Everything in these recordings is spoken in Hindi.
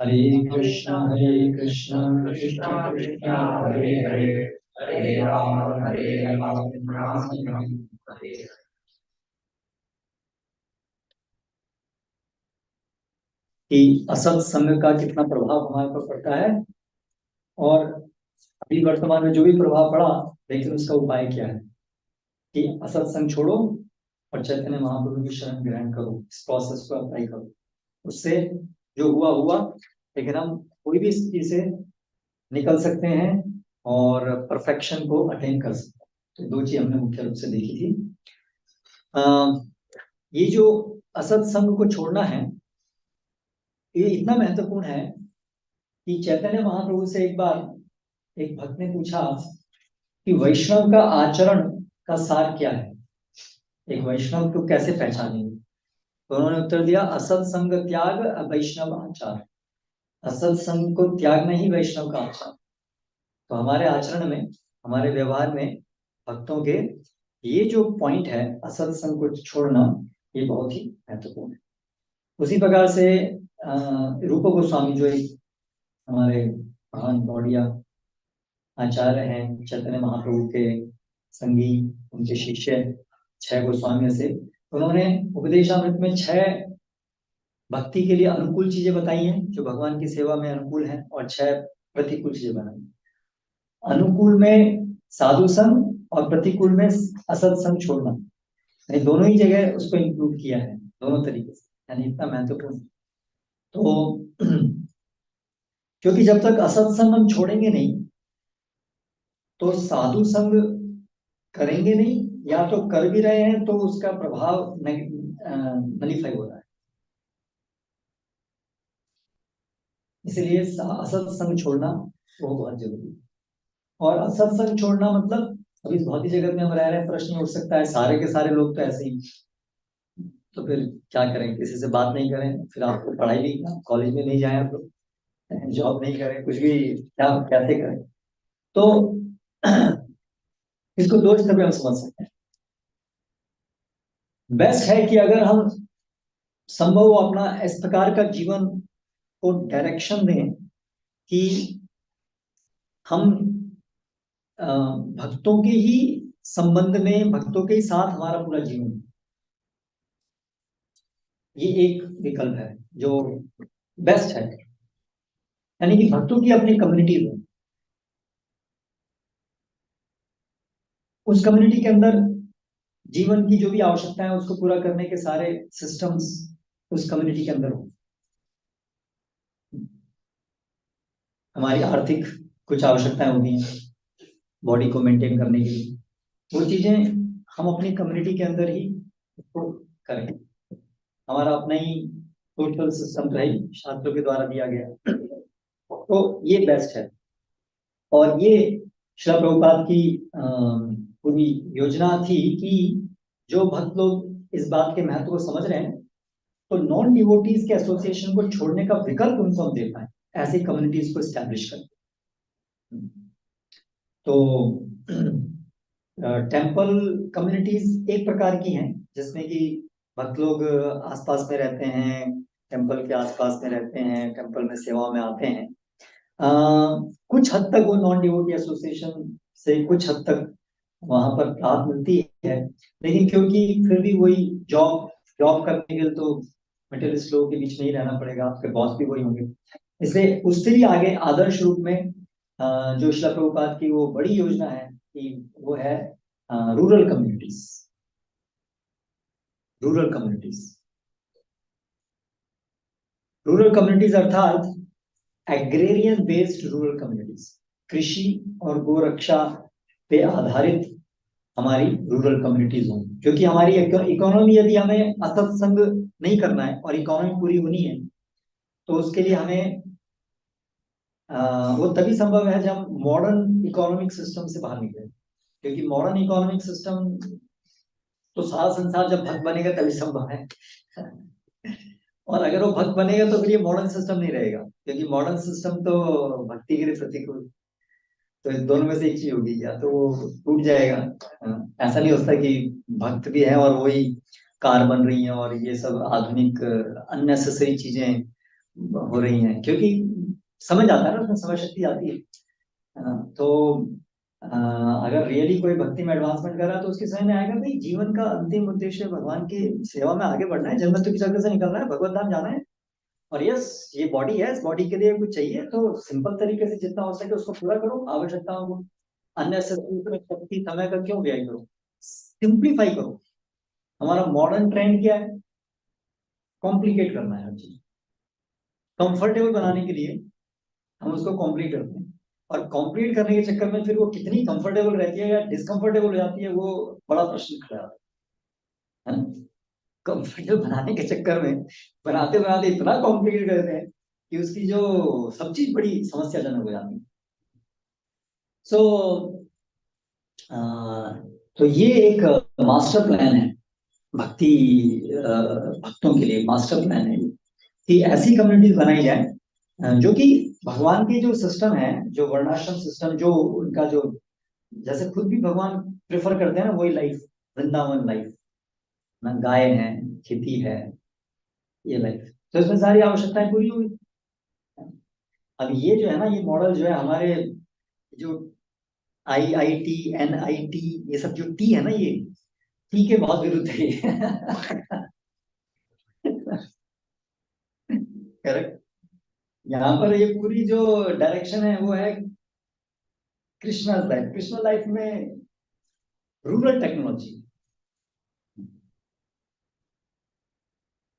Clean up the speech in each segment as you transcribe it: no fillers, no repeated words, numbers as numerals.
हरे कृष्ण कृष्ण कृष्ण कृष्ण हरे हरे, हरे राम राम राम हरे। कि असत संग का कितना प्रभाव हमारे पर पड़ता है, और अभी वर्तमान में जो भी प्रभाव पड़ा, लेकिन उसका उपाय क्या है कि असत संग छोड़ो और चैतन्य महाप्रभु की शरण ग्रहण करो, इस प्रोसेस को अप्लाई करो। उससे जो हुआ हुआ, लेकिन हम कोई भी स्थिति से निकल सकते हैं और परफेक्शन को अटेन कर सकते हैं। तो दो चीज हमने मुख्य रूप से देखी थी। ये जो असत संग को छोड़ना है, ये इतना महत्वपूर्ण है कि चैतन्य महाप्रभु से एक बार एक भक्त ने पूछा कि वैष्णव का आचरण का सार क्या है, एक वैष्णव को कैसे पहचानेंगे। तो उन्होंने उत्तर दिया, असत संग त्याग वैष्णव आचार। असत संग को त्यागना ही वैष्णव का आचार। तो हमारे आचरण में, हमारे व्यवहार में भक्तों के ये जो पॉइंट है असत संग को छोड़ना, ये बहुत ही महत्वपूर्ण है। उसी प्रकार से रूप गोस्वामी जो एक हमारे महान गौड़िया आचार्य हैं, चैतन्य महाप्रभु के संगी, उनके शिष्य 6 गोस्वामियों से, उन्होंने उपदेशामृत में 6 भक्ति के लिए अनुकूल चीजें बताई हैं जो भगवान की सेवा में अनुकूल है, और 6 प्रतिकूल चीजें बनाई। अनुकूल में साधु संग और प्रतिकूल में असत संग छोड़ना, यानी दोनों ही जगह उसको इंक्लूड किया है, दोनों तरीके से, यानी इतना महत्वपूर्ण। तो क्योंकि जब तक असत संग हम छोड़ेंगे नहीं, तो साधु संग करेंगे नहीं, या तो कर भी रहे हैं तो उसका प्रभाव नलीफाई हो रहा है। इसलिए असत संग छोड़ना वो बहुत जरूरी है। और असत संग छोड़ना मतलब, अभी इस भौतिक जगत में हम रह रहे हैं, प्रश्न उठ सकता है सारे के सारे लोग तो ऐसे ही, तो फिर क्या करें, किसी से बात नहीं करें, फिर आपको पढ़ाई भी, कॉलेज में नहीं जाए आप लोग, जॉब नहीं करें, कुछ भी, क्या कैसे करें। तो इसको दो स्तर पे हम समझ सकते हैं। बेस्ट है कि अगर हम संभव हो अपना इस प्रकार का जीवन को डायरेक्शन दें कि हम भक्तों के ही संबंध में, भक्तों के ही साथ हमारा पूरा जीवन, ये एक विकल्प है जो बेस्ट है। यानी कि भक्तों की अपनी कम्युनिटी हो, उस कम्युनिटी के अंदर जीवन की जो भी आवश्यकता है उसको पूरा करने के सारे सिस्टम्स उस कम्युनिटी के अंदर हो। हमारी आर्थिक कुछ आवश्यकताएं होती हैं बॉडी को मेंटेन करने के लिए, वो चीजें हम अपनी कम्युनिटी के अंदर ही उसको करें। हमारा अपना ही सोशल सिस्टम रही, शास्त्रों के द्वारा दिया गया, तो ये बेस्ट है। और ये श्रील प्रभुपाद की पूरी योजना थी कि जो भक्त लोग इस बात के महत्व को समझ रहे हैं, तो नॉन डिवोटीज के एसोसिएशन को छोड़ने का विकल्प उनको हम दे पाए, ऐसी कम्युनिटीज को स्टैब्लिश कर। तो टेम्पल कम्युनिटीज एक प्रकार की हैं जिसमें कि भक्त लोग आसपास में रहते हैं, टेम्पल के आसपास में रहते हैं, टेम्पल में सेवा में आते हैं। कुछ हद तक वो नॉन डिवोटी एसोसिएशन से कुछ हद तक वहां पर राहत मिलती है, लेकिन क्योंकि फिर भी वही जॉब जॉब करने के लिए तो मटेरियलिस्ट लोगों के बीच में ही रहना पड़ेगा, आपके बॉस भी वही होंगे। इसलिए उससे भी आगे आदर्श रूप में जो श्रील प्रभुपाद की वो बड़ी योजना है कि वो है rural communities. Rural communities, rural communities अर्थात एग्रेरियन बेस्ड रूरल कम्युनिटीज, कृषि और गोरक्षा पे आधारित हमारी रूरल कम्युनिटीज हों। क्योंकि हमारी इकोनॉमी, यदि हमें असत्संग नहीं करना है और इकोनॉमी पूरी होनी है, तो उसके लिए हमें वो तभी संभव है जब मॉडर्न इकोनॉमिक सिस्टम से बाहर निकले। क्योंकि मॉडर्न इकोनॉमिक सिस्टम तो सारा संसार जब भक्त बनेगा तभी संभव है। और अगर वो भक्त बनेगा तो फिर ये मॉडर्न सिस्टम नहीं रहेगा, क्योंकि मॉडर्न सिस्टम तो भक्ति के लिए प्रतिकूल। तो इन दोनों में से एक चीज होगी, या तो वो टूट जाएगा। ऐसा नहीं होता कि भक्त भी है और वही कार बन रही है और ये सब आधुनिक अननेसेसरी चीजें हो रही हैं, क्योंकि समझ आता है ना, उसमें समझ शक्ति आती है। तो अगर रियली कोई भक्ति में एडवांसमेंट कर रहा है तो उसकी समझ में आएगा भाई जीवन का अंतिम उद्देश्य भगवान की सेवा में आगे बढ़ना है, जन्म मृत्यु की चक्कर से निकलना है, भगवत धाम जाना है। और यस, ये बॉडी है, इस बॉडी के लिए कुछ चाहिए तो सिंपल तरीके से जितना हो सके उसको पूरा करो, आवश्यकताओं को। अननेसेसरी शक्ति समय का क्यों व्यय करो, सिंप्लीफाई करो। हमारा मॉडर्न ट्रेंड क्या है, कॉम्प्लिकेट करना है हर चीज, कंफर्टेबल बनाने के लिए हम उसको कॉम्प्लीट करते हैं। और कॉम्प्लीट करने के चक्कर में फिर वो कितनी कंफर्टेबल रहती है या डिसकंफर्टेबल हो जाती है, वो बड़ा प्रश्न खड़ा है। कंफर्टेबल बनाने के चक्कर में बनाते बनाते इतना कॉम्प्लिकेट करते हैं कि उसकी जो सब चीज बड़ी समस्याजनक हो जाती है। सो तो ये एक मास्टर प्लान है भक्ति, भक्तों के लिए मास्टर प्लान है कि ऐसी कम्युनिटीज बनाई जाए जो कि भगवान के जो सिस्टम है, जो वर्णाश्रम सिस्टम, जो उनका जो जैसे खुद भी भगवान प्रेफर करते हैं ना, वही लाइफ, वृंदावन लाइफ, ना गाय है, खेती है, ये लाइफ। तो इसमें सारी आवश्यकताएं पूरी हुई। अब ये जो है ना, ये मॉडल जो है हमारे जो IIT NIT, ये सब जो टी है ना, ये टी के बहुत विरुद्ध है ये। करेक्ट। यहाँ पर ये पूरी जो डायरेक्शन है वो है कृष्णा लाइफ, कृष्णा लाइफ में रूरल टेक्नोलॉजी।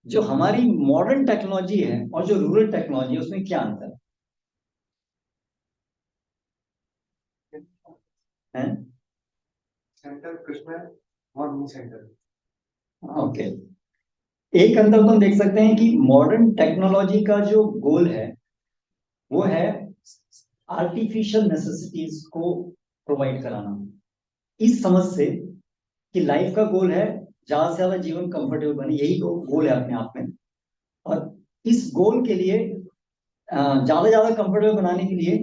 जो हमारी मॉडर्न टेक्नोलॉजी है और जो रूरल टेक्नोलॉजी है, उसमें क्या अंतर है? सेंटर कृष्णा और मी सेंटर। ओके, एक अंतर तो हम देख सकते हैं कि मॉडर्न टेक्नोलॉजी का जो गोल है वो है आर्टिफिशियल नेसेसिटीज को प्रोवाइड कराना, इस समझ से कि लाइफ का गोल है ज्यादा से ज्यादा जीवन कंफर्टेबल बने, यही तो गोल है अपने आप में। और इस गोल के लिए ज्यादा ज्यादा कंफर्टेबल बनाने के लिए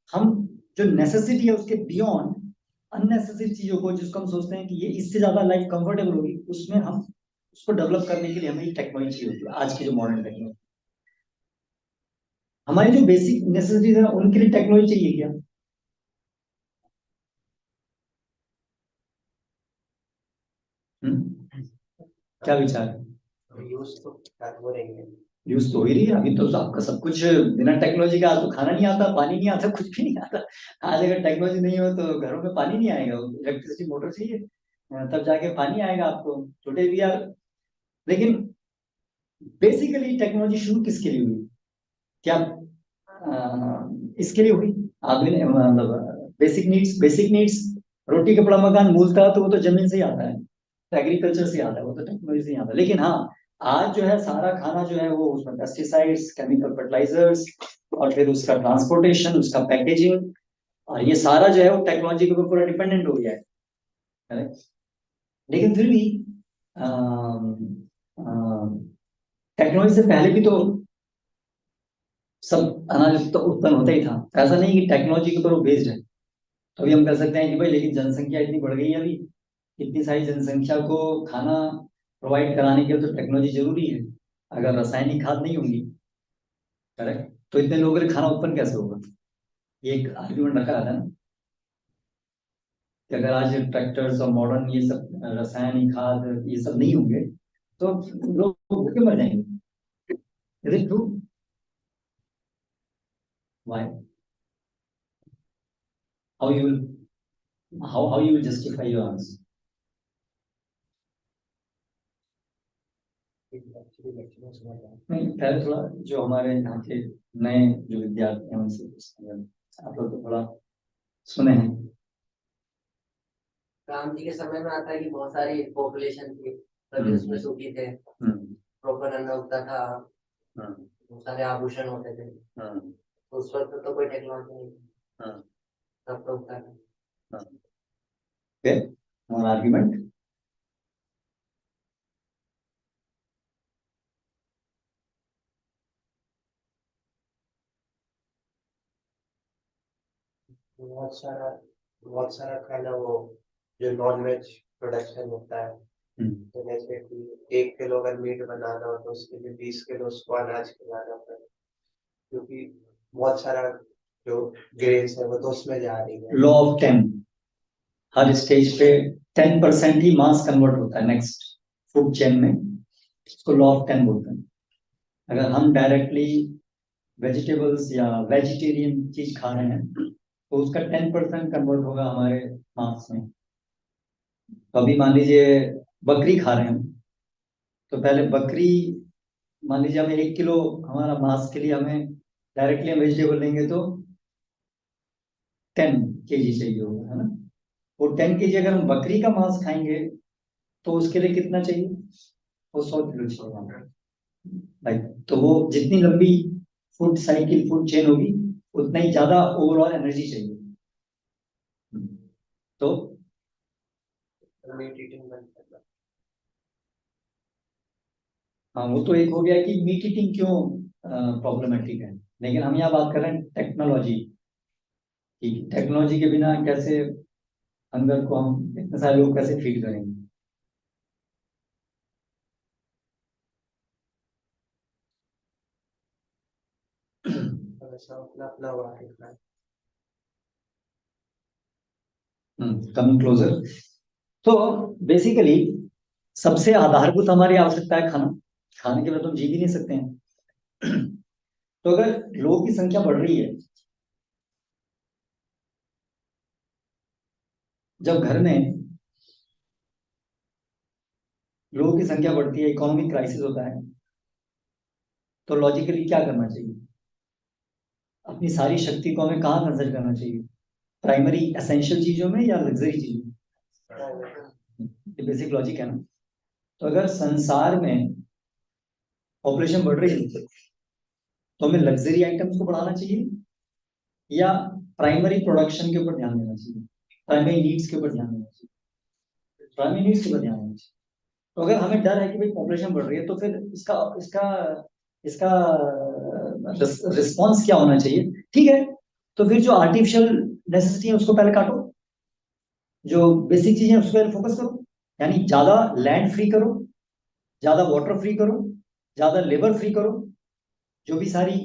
हम जो नेसेसिटी है उसके बियॉन्ड अननेसेसरी चीजों को, जिसको हम सोचते हैं कि ये इससे ज्यादा लाइफ कंफर्टेबल होगी, उसमें हम उसको डेवलप करने के लिए हमें टेक्नोलॉजी होती है। आज की जो मॉडर्न टेक्नोलॉजी, हमारी जो बेसिक नेसेसिटीज है उनके लिए टेक्नोलॉजी चाहिए क्या? क्या विचार है? यूज तो हो रही है। यूज तो हो ही रही है, अभी तो आपका सब कुछ बिना टेक्नोलॉजी का, आज तो खाना नहीं आता, पानी नहीं आता, कुछ भी नहीं आता। आज अगर टेक्नोलॉजी नहीं हो तो घरों में पानी नहीं आएगा, इलेक्ट्रिसिटी मोटर चाहिए, तब जाके पानी आएगा आपको, छोटे भी यार। लेकिन बेसिकली टेक्नोलॉजी शुरू किसके लिए हुई? क्या इसके लिए हुई? आदमी ने मतलब बेसिक नीड्स, रोटी कपड़ा मकान मूलतः तो वो तो जमीन से ही आता है, तो एग्रीकल्चर से आता है, वो तो टेक्नोलॉजी से ही आता है। लेकिन हाँ, आज जो है सारा खाना जो है वो उसमें पेस्टिसाइड्स, केमिकल फर्टिलाइजर्स, और फिर उसका ट्रांसपोर्टेशन, उसका पैकेजिंग, और ये सारा जो है वो टेक्नोलॉजी के ऊपर पूरा डिपेंडेंट हो गया है। correct? लेकिन फिर भी टेक्नोलॉजी से पहले भी तो सब अनाज तो उत्पन्न होता ही था, ऐसा नहीं कि टेक्नोलॉजी के ऊपर वो बेस्ड है। तो अभी हम कह सकते हैं कि भाई लेकिन जनसंख्या इतनी बढ़ गई है अभी, इतनी सारी जनसंख्या को खाना प्रोवाइड कराने के लिए तो टेक्नोलॉजी जरूरी है। अगर रासायनिक खाद नहीं होंगी, करेक्ट, तो इतने लोगों के लिए खाना उत्पन्न कैसे होगा? ये एक आर्ग्यूमेंट रखा था ना, कि अगर आज ट्रैक्टर्स और मॉडर्न ये सब रासायनिक खाद ये सब नहीं होंगे तो लोग भूखे मर जाएंगे। Is it true? Why? How you will, how you will justify your answer? नहीं, पहले थोड़ा जो हमारे यहाँ के नए जो विद्यार्थी हैं उनसे पूछते हैं, आप लोग तो थोड़ा सुने हैं। राम जी के समय में आता है कि बहुत सारी पॉपुलेशन थी, तभी उसमें सुखी थे, प्रॉपर अन्न उगता था, बहुत सारे आभूषण होते थे, तो उस वक्त तो कोई टेक्नोलॉजी नहीं थी, तब तो उगता था। फिर हमारा आर्ग्यूमेंट, बहुत सारा बहुत सारा खाना वो जो नॉन वेज प्रोडक्शन होता है, तो जैसे कि 1 किलो अगर मीट बनाना हो तो उसके लिए 20 किलो उसको अनाज खिलाना पड़े, क्योंकि बहुत सारा जो ग्रेन्स है वो तो उसमें जा रही है। लॉ ऑफ 10, हर स्टेज पे 10% ही मास कन्वर्ट होता है नेक्स्ट फूड चेन में, इसको लॉ ऑफ 10 बोलते हैं। अगर हम डायरेक्टली वेजिटेबल्स या वेजिटेरियन चीज खा रहे हैं तो उसका 10% कन्वर्ट होगा हमारे मांस में। तो अभी मान लीजिए बकरी खा रहे हैं हम, तो पहले बकरी, मान लीजिए हमें 1 किलो हमारा मांस के लिए हमें डायरेक्टली हम वेजिटेबल लेंगे तो 10 kg चाहिए होगा, है ना। वो 10 kg अगर हम बकरी का मांस खाएंगे तो उसके लिए कितना चाहिए, वो 100 किलो चाहिए भाई। तो वो जितनी लंबी फूड साइकिल फूड चेन होगी उतना ही ज्यादा ओवरऑल एनर्जी चाहिए। तो मीट ईटिंग बंद करना। हाँ, वो तो एक हो गया कि मीट ईटिंग क्यों प्रॉब्लमेटिक है, लेकिन हम यहाँ बात कर रहे हैं टेक्नोलॉजी की। टेक्नोलॉजी के बिना कैसे हंगर को हम इतने सारे लोग कैसे फीड करेंगे। ऐसा अपना अपना हुआ है। Coming closer. तो बेसिकली सबसे आधारभूत हमारी आवश्यकता है खाना, खाने के बिना तो हम जी भी नहीं सकते हैं। तो अगर लोगों की संख्या बढ़ रही है, जब घर में लोगों की संख्या बढ़ती है, इकोनॉमिक क्राइसिस होता है, तो लॉजिकली क्या करना चाहिए, अपनी सारी शक्ति को हमें कहाँ कंसर्ट करना चाहिए, प्राइमरी एसेंशियल चीजों में या लग्जरी चीजों में। ये बेसिक लॉजिक है ना। तो अगर संसार में पॉपुलेशन बढ़ रही है तो हमें लग्जरी आइटम्स को बढ़ाना चाहिए या प्राइमरी प्रोडक्शन के ऊपर ध्यान देना चाहिए, प्राइमरी नीड्स के ऊपर ध्यान देना चाहिए, प्राइमरी नीड्स के ऊपर ध्यान देना चाहिए। तो अगर हमें डर है कि भाई पॉपुलेशन बढ़ रही है तो फिर इसका इसका इसका रिस्पॉन्स क्या होना चाहिए, ठीक है। तो फिर जो आर्टिफिशियल नेसेसिटी है उसको पहले काटो, जो बेसिक चीजें उस पर फोकस करो, यानी ज्यादा लैंड फ्री करो, ज्यादा वाटर फ्री करो, ज्यादा लेबर फ्री करो। जो भी सारी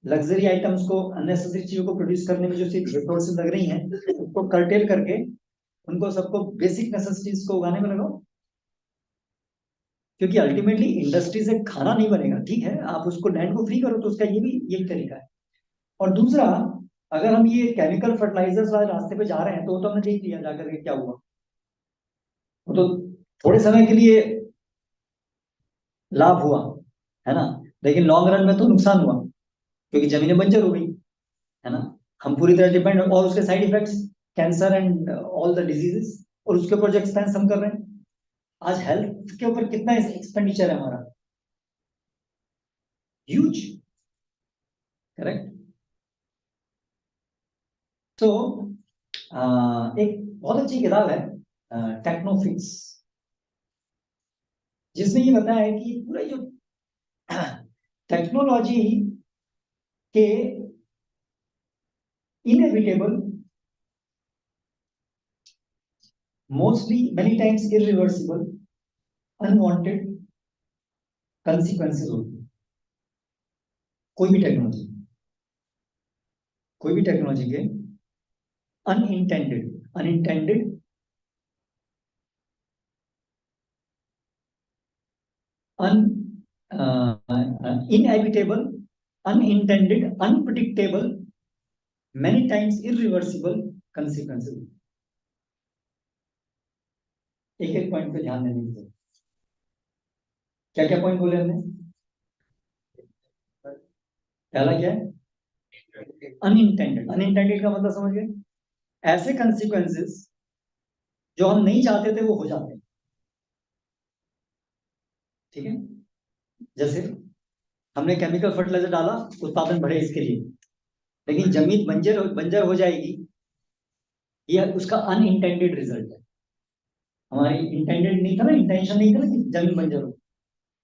लग्जरी आइटम्स को, अननेसेसरी चीजों को प्रोड्यूस करने में जो रिसोर्सेज लग रही हैं उसको कर्टेल करके उनको सबको बेसिक नेसेसिटीज को उगाने में लगाओ। क्योंकि अल्टीमेटली इंडस्ट्री से खाना नहीं बनेगा, ठीक है, आप उसको लैंड को फ्री करो तो उसका ये भी यही तरीका है। और दूसरा, अगर हम ये केमिकल फर्टिलाइजर्स वाले रास्ते पे जा रहे हैं तो वो तो हमने देख लिया जाकर के क्या हुआ। वो तो थोड़े समय के लिए लाभ हुआ, है ना, लेकिन लॉन्ग रन में तो नुकसान हुआ क्योंकि जमीनें बंजर हो गई, है ना। हम पूरी तरह डिपेंड, और उसके side effects, cancer and all the diseases, और उसके ऊपर जो एक्सपेंस हम कर रहे हैं। आज हेल्थ के ऊपर कितना एक्सपेंडिचर है हमारा, ह्यूज, करेक्ट। तो एक बहुत अच्छी किताब है टेक्नोफिक्स, जिसमें ये बताया है कि पूरा जो टेक्नोलॉजी के inevitable, mostly many times irreversible, unwanted consequences होती है। कोई भी टेक्नोलॉजी, कोई भी टेक्नोलॉजी के अनइंटेंडेड, अनइंटेंडेड, अन inevitable, unintended, unpredictable, many times irreversible consequences. एक एक पॉइंट पे ध्यान देने की जरूरत। क्या क्या पॉइंट बोले हमने, पहला क्या है, अनइंटेंडेड। अनइंटेंडेड का मतलब समझ गए, ऐसे कंसिक्वेंसेस जो हम नहीं चाहते थे वो हो जाते हैं, ठीक है। जैसे हमने केमिकल फर्टिलाइजर डाला, उत्पादन बढ़े इसके लिए, लेकिन जमीन बंजर बंजर हो जाएगी, ये उसका अनइंटेंडेड रिजल्ट है। हमारी इंटेंडेड नहीं था ना, इंटेंशन नहीं था ना कि जमीन बंजर हो,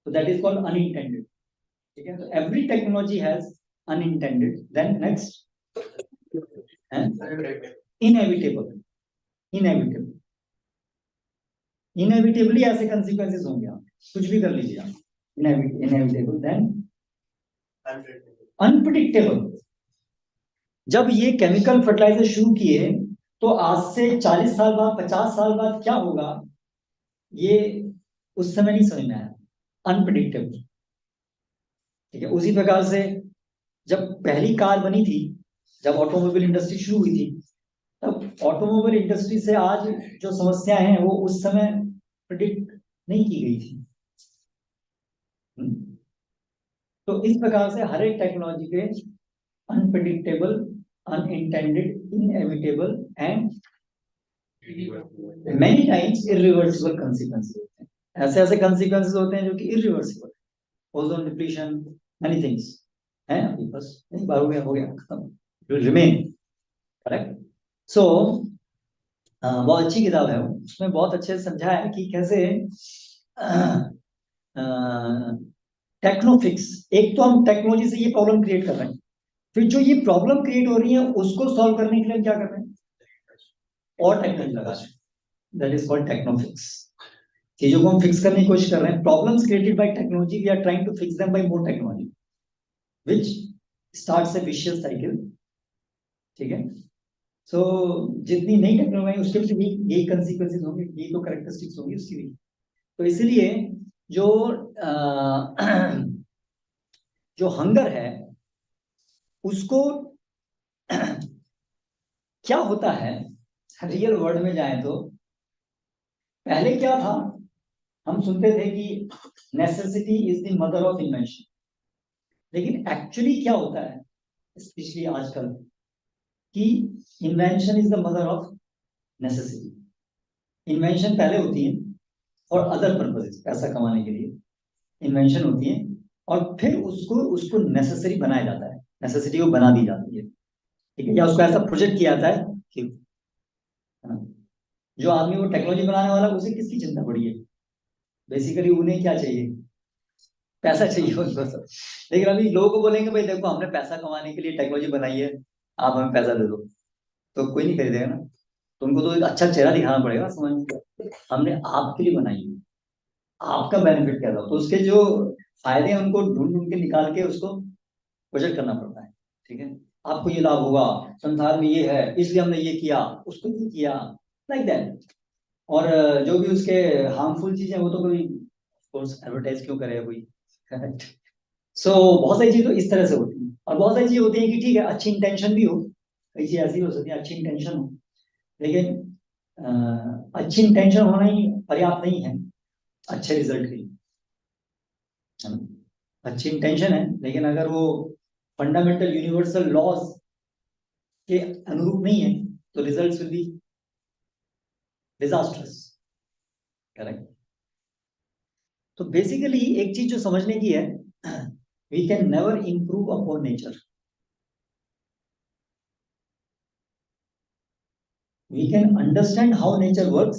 तो दैट इज कॉल्ड अनइंटेंडेड, ठीक है। तो every technology has unintended, then next inevitable, inevitable. Inevitably ऐसे कंसिक्वेंसेस होंगे, आप कुछ भी कर लीजिए आप, इनएविटेबल देन अनप्रिडिक्टेबल। जब ये केमिकल फर्टिलाइजर शुरू किए तो आज से 40 साल बाद 50 साल बाद क्या होगा ये उस समय नहीं समझ में आया, अनप्रिडिक्टेबल। ठीक है, उसी प्रकार से जब पहली कार बनी थी, जब ऑटोमोबाइल इंडस्ट्री शुरू हुई थी, तब ऑटोमोबाइल इंडस्ट्री से आज जो समस्याएं हैं वो उस समय प्रिडिक्ट नहीं की गई थी। तो इस प्रकार से हर एक टेक्नोलॉजी के unpredictable, unintended, inevitable and many times irreversible consequences होते हैं। ऐसे ऐसे consequences होते हैं जो कि irreversible, ozone depletion, many things हैं। अभी बस एक बार हो गया खत्म, विल रिमेन। करेक्ट। सो बहुत अच्छी किताब है वो, उसमें बहुत अच्छे से समझाया है कि कैसे टेक्नोफिक्स, एक तो हम टेक्नोलॉजी से ये प्रॉब्लम क्रिएट कर रहे हैं, फिर जो ये प्रॉब्लम क्रिएट हो रही है उसको सॉल्व करने के लिए हम क्या कर रहे हैं, और टेक्नोलॉजी लगा रहे हैं। That is called technofix. चीजों को हम फिक्स करने की कोशिश कर रहे हैं। Problems created by technology, we are trying to fix them by more technology, which starts a vicious cycle. ठीक है। सो जितनी नई टेक्नोलॉजी उसके भी यही कंसीक्वेंसेस होंगे, यही तो कैरेक्टरिस्टिक्स होंगी उसकी भी। तो इसलिए जो जो हंगर है उसको क्या होता है रियल वर्ल्ड में जाए तो, पहले क्या था, हम सुनते थे कि necessity is the mother of invention, लेकिन एक्चुअली क्या होता है स्पेशली आजकल कि invention is the mother of necessity. Invention पहले होती है और अदर पर्पसेस, पैसा कमाने के लिए इन्वेंशन होती है, और फिर उसको उसको नेसेसरी बनाया जाता है, नेसेसिटी को बना दी जाती है। ठीक है, या उसको ऐसा प्रोजेक्ट किया जाता है कि जो आदमी वो टेक्नोलॉजी बनाने वाला उसे किसकी चिंता पड़ी है, बेसिकली उन्हें क्या चाहिए, पैसा चाहिए उनको सब। लेकिन अभी लोगों को बोलेंगे भाई देखो हमने पैसा कमाने के लिए टेक्नोलॉजी बनाई है, आप हमें पैसा दे दो, तो कोई नहीं खरीदेगा ना। तुमको तो एक अच्छा चेहरा दिखाना पड़ेगा, समझ में, हमने आपके लिए बनाई है, आपका बेनिफिट क्या था, तो उसके जो फायदे हैं उनको ढूंढ ढूंढ के निकाल के उसको प्रोजेक्ट करना पड़ता है। ठीक है, आपको ये लाभ होगा, संसार में ये है इसलिए हमने ये किया, उसको ये किया, लाइक दैट। और जो भी उसके हार्मफुल चीजें वो तो कोई कोर्स एडवर्टाइज क्यों करेगा कोई। सो बहुत सारी चीजें तो इस तरह से होती है, और बहुत सारी चीजें होती है कि ठीक है अच्छी इंटेंशन भी हो, कई चीजें ऐसी हो सकती है अच्छी इंटेंशन हो, लेकिन अच्छी इंटेंशन होना ही पर्याप्त नहीं है अच्छे रिजल्ट के लिए, है ना। अच्छी इंटेंशन है लेकिन अगर वो फंडामेंटल यूनिवर्सल लॉज के अनुरूप नहीं है तो results will be disasters. Correct. तो बेसिकली एक चीज जो समझने की है, we can never improve upon nature, we can understand how nature works,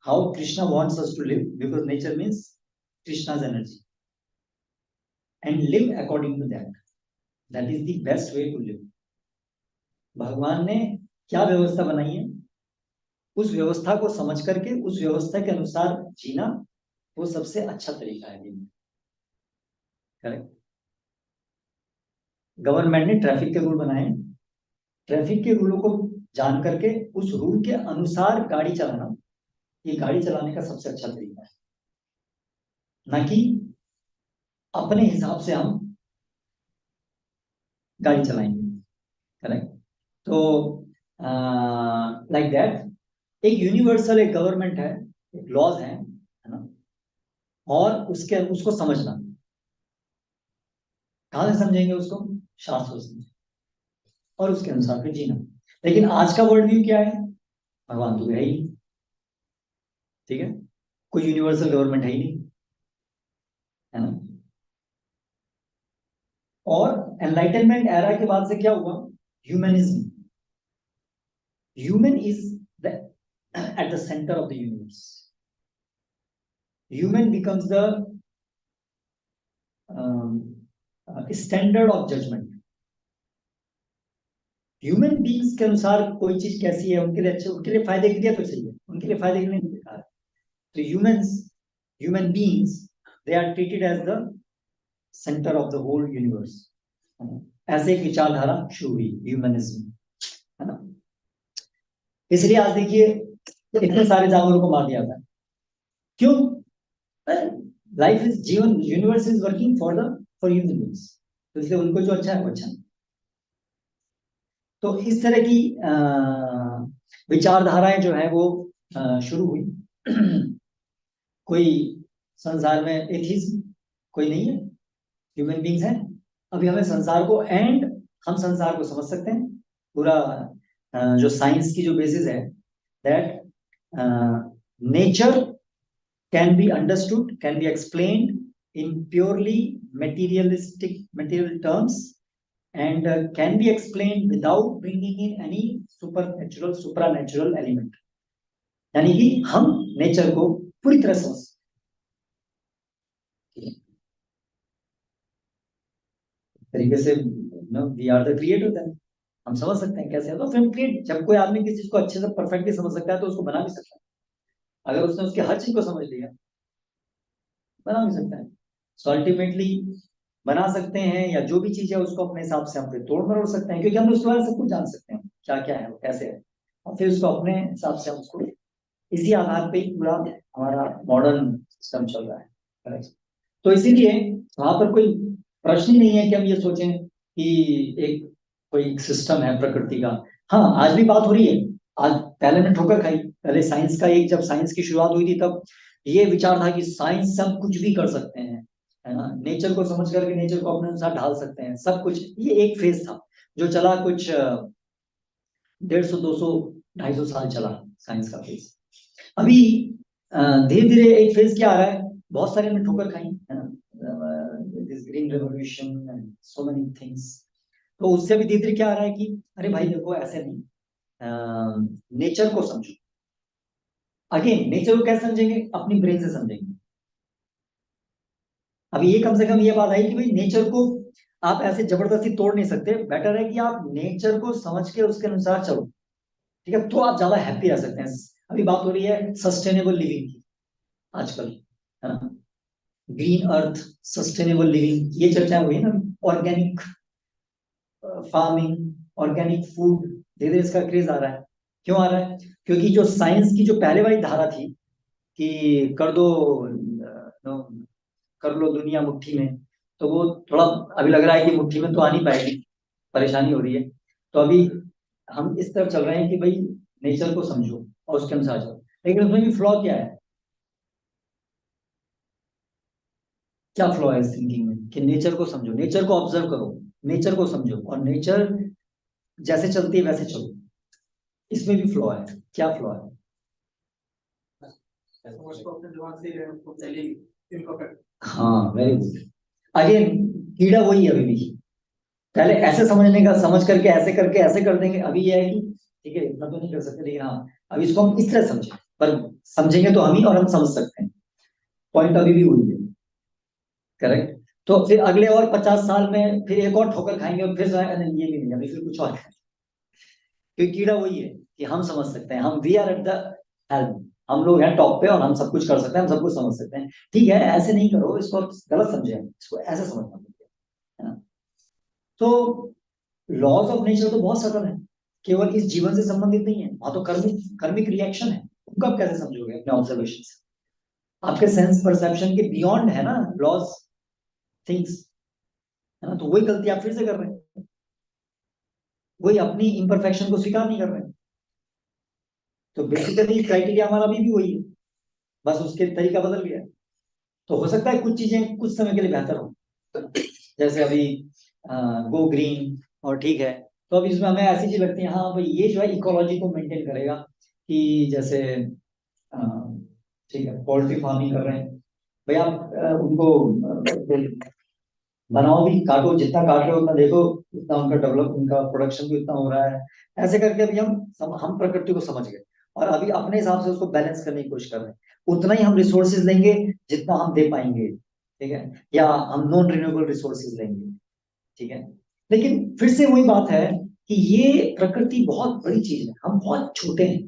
how Krishna wants us to live, because nature means Krishna's energy, and live according to that. That is the best way to live. भगवान ने क्या व्यवस्था बनाई है, उस व्यवस्था को समझ करके उस व्यवस्था के अनुसार जीना वो सबसे अच्छा तरीका है जीने। करेक्ट। गवर्नमेंट ने ट्रैफिक के रूल बनाए, ट्रैफिक के रूलों को जान करके उस रूल के अनुसार गाड़ी चलाना, ये गाड़ी चलाने का सबसे अच्छा तरीका है, ना कि अपने हिसाब से हम गाड़ी चलाएंगे। करेक्ट। तो लाइक दैट एक यूनिवर्सल एक गवर्नमेंट है, एक लॉज है ना, और उसके उसको समझना, कहां से समझेंगे उसको, शास्त्रों से, और उसके अनुसार फिर जीना। लेकिन आज का वर्ल्ड व्यू क्या है, भगवान तो है ही, ठीक है, कोई यूनिवर्सल गवर्नमेंट है ही नहीं, है ना। और एनलाइटनमेंट एरा के बाद से क्या हुआ, humanism, human is the at the centre of the universe, human becomes the standard of judgement. Human beings के अनुसार कोई चीज कैसी है उनके लिए अच्छे, उनके लिए फायदे के लिए तो सही है, उनके लिए फायदे के लिए नहीं बेकार है। तो human beings they are treated as the centre of the whole universe, ऐसे एक विचारधारा शुरू हुई ह्यूमनिज्म, है ना। इसलिए आज देखिए इतने सारे जानवरों को मार दिया था, क्यों? लाइफ इज जीवन, universe is working for human beings, तो इसलिए उनको जो अच्छा है वो अच्छा है। तो इस तरह की विचारधाराएं जो है वो शुरू हुई। कोई संसार में एथिज्म कोई नहीं है, ह्यूमन बीइंग्स हैं। अभी हमें संसार को हम संसार को समझ सकते हैं पूरा, जो साइंस की जो बेसिस है, that nature can be understood, can be explained in purely material terms, and can be explained without bringing in any supranatural element. यानी कि हम नेचर को पूरी तरह समझ, तरीके से we are the creator, then हम समझ सकते हैं कैसे है। तो फिल्म क्रिएट, जब कोई आदमी किसी चीज को अच्छे से परफेक्टली समझ सकता है तो उसको बना भी सकता है। अगर उसने उसकी हर चीज को समझ लिया, बना भी सकता है। सो अल्टीमेटली बना सकते हैं, या जो भी चीज है उसको अपने हिसाब से हम फिर तोड़ मरोड़ सकते हैं, क्योंकि हम उसके बारे में सब कुछ जान सकते हैं, क्या क्या है, कैसे है, और फिर उसको अपने हिसाब से हम उसको, इसी आधार पे ही पूरा हमारा मॉडर्न सिस्टम चल रहा है। तो इसीलिए वहां पर कोई प्रश्न ही नहीं है कि हम ये सोचें कि एक कोई सिस्टम है प्रकृति का। हाँ, आज भी बात हो रही है। आज पहले ने ठोकर खाई, पहले साइंस का जब साइंस की शुरुआत हुई थी तब ये विचार था कि साइंस से हम कुछ भी कर सकते हैं, है ना, नेचर को समझ करके नेचर को अपने अनुसार ढाल सकते हैं, सब कुछ। ये एक फेज था जो चला कुछ 150, 200, 250 साल चला साइंस का फेज। अभी धीरे धीरे एक फेज क्या आ रहा है, बहुत सारे ने ठोकर खाई, है ना, this green revolution and so many things. तो उससे भी धीरे धीरे क्या आ रहा है कि अरे भाई देखो ऐसे नहीं, नेचर को समझो। अगेन नेचर को कैसे समझेंगे? अपनी ब्रेन से समझेंगे। अभी ये कम से कम ये बात आई कि भाई नेचर को आप ऐसे जबरदस्ती तोड़ नहीं सकते, बेटर है कि आप नेचर को समझ के उसके अनुसार चलो, ठीक है, तो आप ज्यादा हैप्पी रह सकते हैं। अभी बात हो रही है सस्टेनेबल लिविंग की आजकल, है ना, ग्रीन अर्थ, सस्टेनेबल लिविंग, ये चर्चा हुई है ना। ऑर्गेनिक फार्मिंग, ऑर्गेनिक फूड, धीरे धीरे इसका क्रेज आ रहा है। क्यों आ रहा है? क्योंकि जो साइंस की जो पहले वाली धारा थी कि कर दो, कर लो दुनिया मुट्ठी में, तो वो थोड़ा अभी लग रहा है कि मुट्ठी में तो आ नहीं पाएगी, परेशानी हो रही है। तो अभी हम इस तरफ चल रहे हैं कि भाई नेचर को समझो और उसके अनुसार चलो। लेकिन उसमें भी फ्लॉ क्या है? क्या फ्लॉ है इस थिंकिंग में कि नेचर को समझो, नेचर को ऑब्जर्व करो, नेचर को समझो, और नेचर जैसे चलती है वैसे चलो। इसमें भी फ्लॉ है। क्या फ्लॉ है? हाँ, वेरी गुड। अगेन कीड़ा वही है अभी भी। पहले ऐसे समझने का, समझ करके ऐसे करके ऐसे कर देंगे। अभी ये है कि ठीक है इतना तो नहीं कर सकते, लेकिन हाँ अब इसको हम इस तरह समझें, पर समझेंगे तो हम ही, और हम समझ सकते हैं। पॉइंट अभी भी वही है। करेक्ट। तो फिर अगले और 50 साल में फिर एक और ठोकर खाएंगे और फिर नहीं, ये भी नहीं, अभी फिर कुछ और है। क्योंकि कीड़ा वही है कि हम समझ सकते हैं, हम we are at the help, हम लोग हैं टॉप पे और हम सब कुछ कर सकते हैं, हम सब कुछ समझ सकते हैं। ठीक है, ऐसे नहीं करो, इसको गलत समझे, इसको ऐसे समझना है ना। तो लॉज ऑफ नेचर तो बहुत सटल है, केवल इस जीवन से संबंधित नहीं है। वहां तो कर्मिक कर्मिक रिएक्शन है, उनको आप कैसे समझोगे अपने ऑब्जर्वेशन से? आपके सेंस परसेप्शन के बियॉन्ड है ना लॉज, थिंग्स, है ना। तो वही गलती आप फिर से कर रहे हैं, वही अपनी इम्परफेक्शन को स्वीकार नहीं कर रहे हैं। तो बेसिकली क्राइटेरिया हमारा अभी भी वही है, बस उसके तरीका बदल गया। तो हो सकता है कुछ चीजें कुछ समय के लिए बेहतर हो, जैसे अभी गो ग्रीन, और ठीक है। तो अब इसमें हमें ऐसी चीज लगती है, हाँ भाई ये जो है इकोलॉजी को मेंटेन करेगा, कि जैसे अ, ठीक है पोल्ट्री फार्मिंग कर रहे हैं, भाई आप उनको बनाओ भी, काटो, जितना काट रहे हो उतना देखो, उतना उनका डेवलप, उनका प्रोडक्शन भी उतना हो रहा है। ऐसे करके अभी हम प्रकृति को समझ गए, और अभी अपने हिसाब से उसको बैलेंस करने की कोशिश कर रहे हैं। उतना ही हम रिसोर्सेज लेंगे जितना हम दे पाएंगे, ठीक है, या हम नॉन रिन्यूएबल रिसोर्सेज लेंगे, ठीक है। लेकिन फिर से वही बात है कि ये प्रकृति बहुत बड़ी चीज है, हम बहुत छोटे हैं।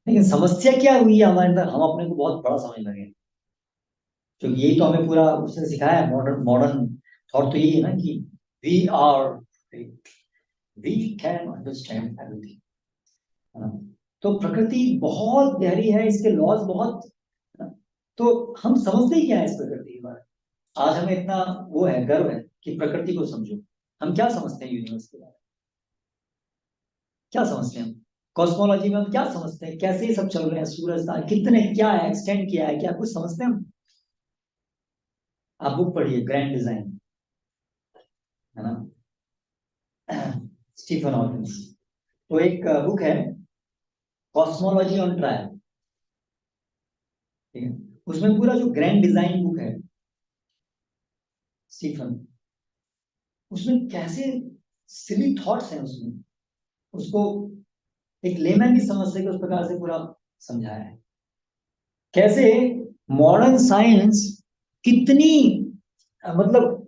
लेकिन समस्या क्या हुई है हमारे अंदर, हम अपने को बहुत बड़ा समझने लगे। क्योंकि यही तो हमें पूरा उसने सिखाया है, मॉडर्न मॉडर्न थॉट तो यही है ना कि we are, we can understand everything. तो प्रकृति बहुत गहरी है, इसके लॉज बहुत, तो हम समझते ही क्या है इस प्रकृति के बारे में। आज हमें इतना वो है, गर्व है कि प्रकृति को समझो। हम क्या समझते हैं यूनिवर्स के बारे में, क्या समझते हैं हम कॉस्मोलॉजी में, हम क्या समझते हैं, कैसे ये सब चल रहे हैं, सूरज तारे कितने, क्या है एक्सटेंड किया है, क्या कुछ समझते हैं हम? आप बुक पढ़िए ग्रैंड डिजाइन, है ना, स्टीफन हॉकिंस। तो एक बुक है कॉस्मोलॉजी ऑन ट्रायल, ठीक है, उसमें पूरा जो ग्रैंड डिजाइन बुक है स्टीफन, उसमें कैसे सिली थॉट्स हैं उसमें, उसको एक लेमैन की समझ से उस प्रकार से पूरा समझाया है। कैसे मॉडर्न साइंस कितनी मतलब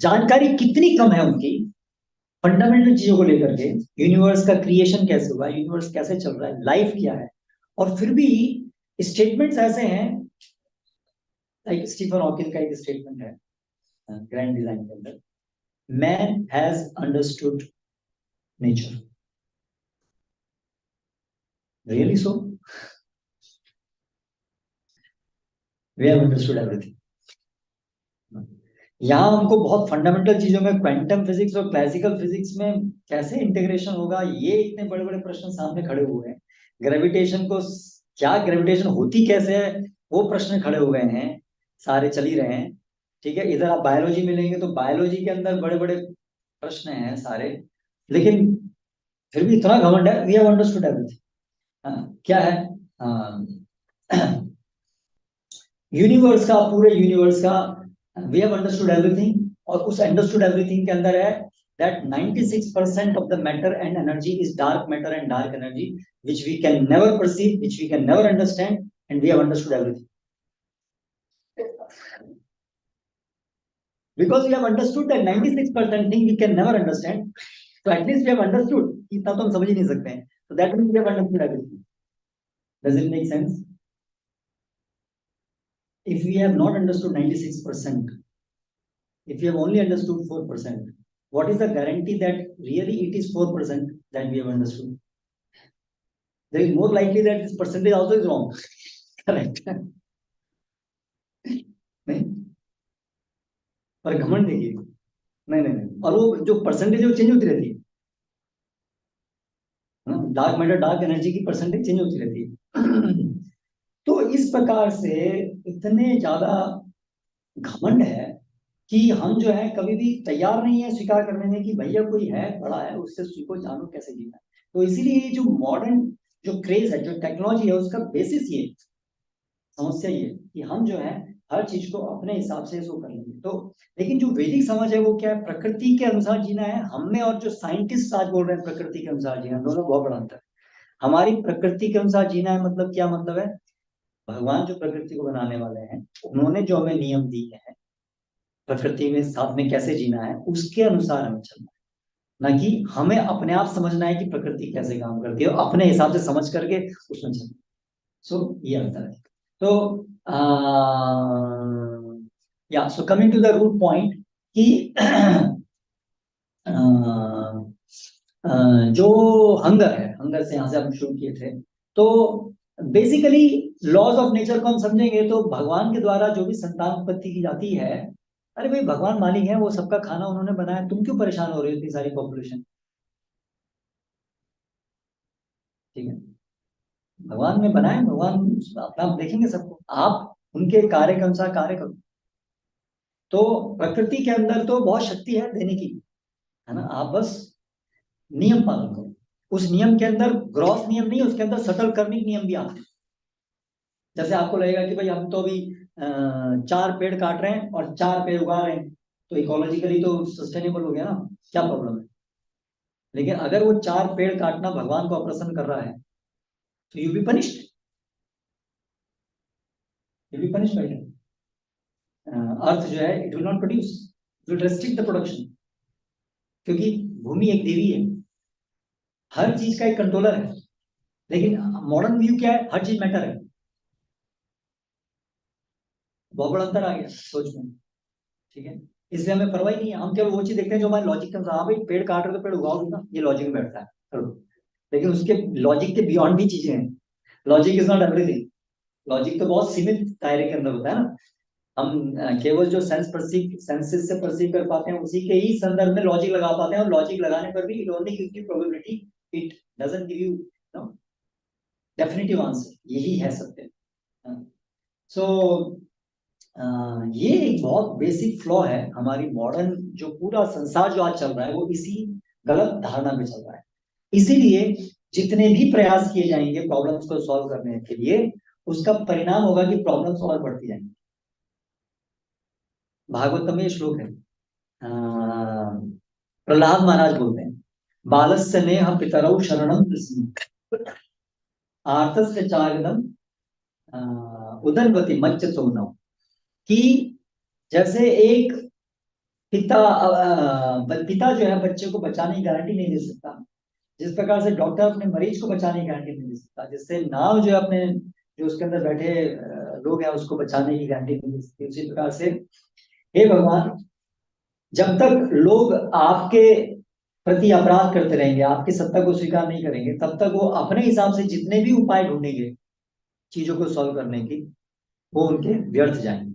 जानकारी कितनी कम है उनकी फंडामेंटल चीजों को लेकर के, यूनिवर्स का क्रिएशन कैसे हुआ, यूनिवर्स कैसे चल रहा है, लाइफ क्या है, और फिर भी स्टेटमेंट्स ऐसे हैं, लाइक स्टीफन हॉकिंस का एक स्टेटमेंट है ग्रैंड डिजाइन के अंदर, man has understood nature, really so, we have understood everything. यहाँ हमको बहुत फंडामेंटल चीजों में, क्वांटम फिजिक्स और क्लासिकल फिजिक्स में कैसे इंटीग्रेशन होगा, ये इतने बड़े बड़े प्रश्न सामने खड़े हुए हैं। ग्रेविटेशन को, क्या ग्रेविटेशन होती कैसे है, वो प्रश्न खड़े हुए हैं, सारे चल ही रहे हैं। ठीक है, इधर आप बायोलॉजी में लेंगे तो बायोलॉजी के अंदर बड़े बड़े प्रश्न हैं सारे, लेकिन फिर भी इतना घमंड है, वी हैव अंडरस्टूड एवरीथिंग। क्या है, यूनिवर्स का, पूरे यूनिवर्स का वी हैव अंडरस्टूड एवरीथिंग, और उस अंडरस्टूड एवरीथिंग के अंदर है that 96% of the matter and energy is dark matter and dark energy, which we can never perceive, which we can never understand, and we have understood everything because we have understood that 96% thing we can never understand, so at least we have understood, इतना तो हम समझ ही नहीं सकते हैं, so that means we have understood everything. Does it make sense? If we have not understood 96%, if we have only understood 4%, what is the guarantee that really it is 4% that we have understood? There is more likely that this percentage also is wrong. Correct? नहीं, पर घमंड देखिए, नहीं नहीं नहीं, और वो जो परसेंटेज है वो चेंज होती रहती है, डार्क मैटर डार्क एनर्जी की परसेंटेज चेंज होती रहती है। तो इस प्रकार से इतने ज्यादा घमंड है कि हम जो है कभी भी तैयार नहीं है स्वीकार करने में कि भैया कोई है बड़ा है, उससे सीखो जानो कैसे जीना है। तो इसीलिए ये जो मॉडर्न जो क्रेज है, जो टेक्नोलॉजी है, उसका बेसिस ये, समस्या ये कि हम जो है हर चीज को अपने हिसाब से इसको कर लेंगे। तो लेकिन जो वैदिक समझ है वो क्या है, प्रकृति के अनुसार जीना है हमें, और जो साइंटिस्ट आज बोल रहे हैं प्रकृति के अनुसार जीना, दोनों बहुत बड़ा अंतर है। हमारी प्रकृति के अनुसार जीना है मतलब क्या मतलब है, भगवान जो प्रकृति को बनाने वाले हैं उन्होंने जो हमें नियम दिए हैं प्रकृति में साथ में कैसे जीना है, उसके अनुसार हमें चलना है, ना कि हमें अपने आप समझना है कि प्रकृति कैसे काम करती है, अपने हिसाब से समझ करके उसमें चलना। सो ये अंतर है। तो या so coming to the root point कि जो हंगर है, हंगर से यहां से हम शुरू किए थे, तो बेसिकली लॉज ऑफ नेचर को हम समझेंगे तो भगवान के द्वारा जो भी संतान उत्पत्ति की जाती है, अरे भाई भगवान मालिक है, वो सबका खाना उन्होंने बनाया, तुम क्यों परेशान हो रहे हो इतनी सारी पॉपुलेशन। ठीक है, भगवान ने बनाया, भगवान अपना आप देखेंगे सबको, आप उनके कार्य के अनुसार कार्य करो। तो प्रकृति के अंदर तो बहुत शक्ति है देने की, है ना, आप बस नियम पालन करो। उस नियम के अंदर ग्रॉस नियम नहीं, उसके अंदर सटल कर्मिक नियम भी आते हैं। जैसे आपको लगेगा कि भाई हम तो अभी 4 पेड़ काट रहे हैं और 4 पेड़ उगा रहे हैं, तो इकोलॉजिकली तो सस्टेनेबल हो गया ना, क्या प्रॉब्लम है। लेकिन अगर वो 4 पेड़ काटना भगवान को अप्रसन्न कर रहा है तो you be punished, you be punished by earth जो है it will not produce, it will restrict the production, क्योंकि भूमि एक देवी है, हर चीज का एक कंट्रोलर है। लेकिन मॉडर्न व्यू क्या है, हर चीज मैटर है, बहुत बड़ा अंतर आ गया सोच में, ठीक है। इसलिए हमें परवाह ही नहीं है, हम केवल वो चीज देखते हैं जो हमारे लॉजिक के अनुसार, हाँ भाई पेड़ काट रहे तो पेड़ उगाओगे ना, ये लॉजिक में बैठता है, चलो। लेकिन उसके लॉजिक के बियॉन्ड भी चीजें हैं, logic is not everything, logic तो बहुत सीमित दायरे के अंदर होता है ना। हम केवल जो सेंसेस से परसीव कर पाते हैं उसी के ही संदर्भ में लॉजिक लगा पाते हैं, और लॉजिक लगाने पर भी it only gives you probability, it doesn't give you know definitive answer, यही है सत्य। सो ये एक बहुत बेसिक फ्लॉ है हमारी मॉडर्न, जो पूरा संसार जो आज चल रहा है वो इसी गलत धारणा में चल रहा है। इसीलिए जितने भी प्रयास किए जाएंगे प्रॉब्लम्स को सॉल्व करने के लिए, उसका परिणाम होगा कि प्रॉब्लम्स और बढ़ती जाएंगी। भागवतम में ये श्लोक है, प्रहलाद महाराज बोलते हैं, बालस्य नेह पितरौ शरणं प्रसीद आर्तस्य चारिदम उदरवती मच्च सोनौ, कि जैसे एक पिता जो है बच्चे को बचाने की गारंटी नहीं दे सकता, जिस प्रकार से डॉक्टर अपने मरीज को बचाने की गारंटी नहीं दे सकता, जिससे नाव जो है अपने जो उसके अंदर बैठे लोग हैं उसको बचाने की गारंटी नहीं दे सकती, उसी प्रकार से हे भगवान, जब तक लोग आपके प्रति अपराध करते रहेंगे, आपकी सत्ता को स्वीकार नहीं करेंगे, तब तक वो अपने हिसाब से जितने भी उपाय ढूंढेंगे चीजों को सॉल्व करने की, वो उनके व्यर्थ जाएंगे।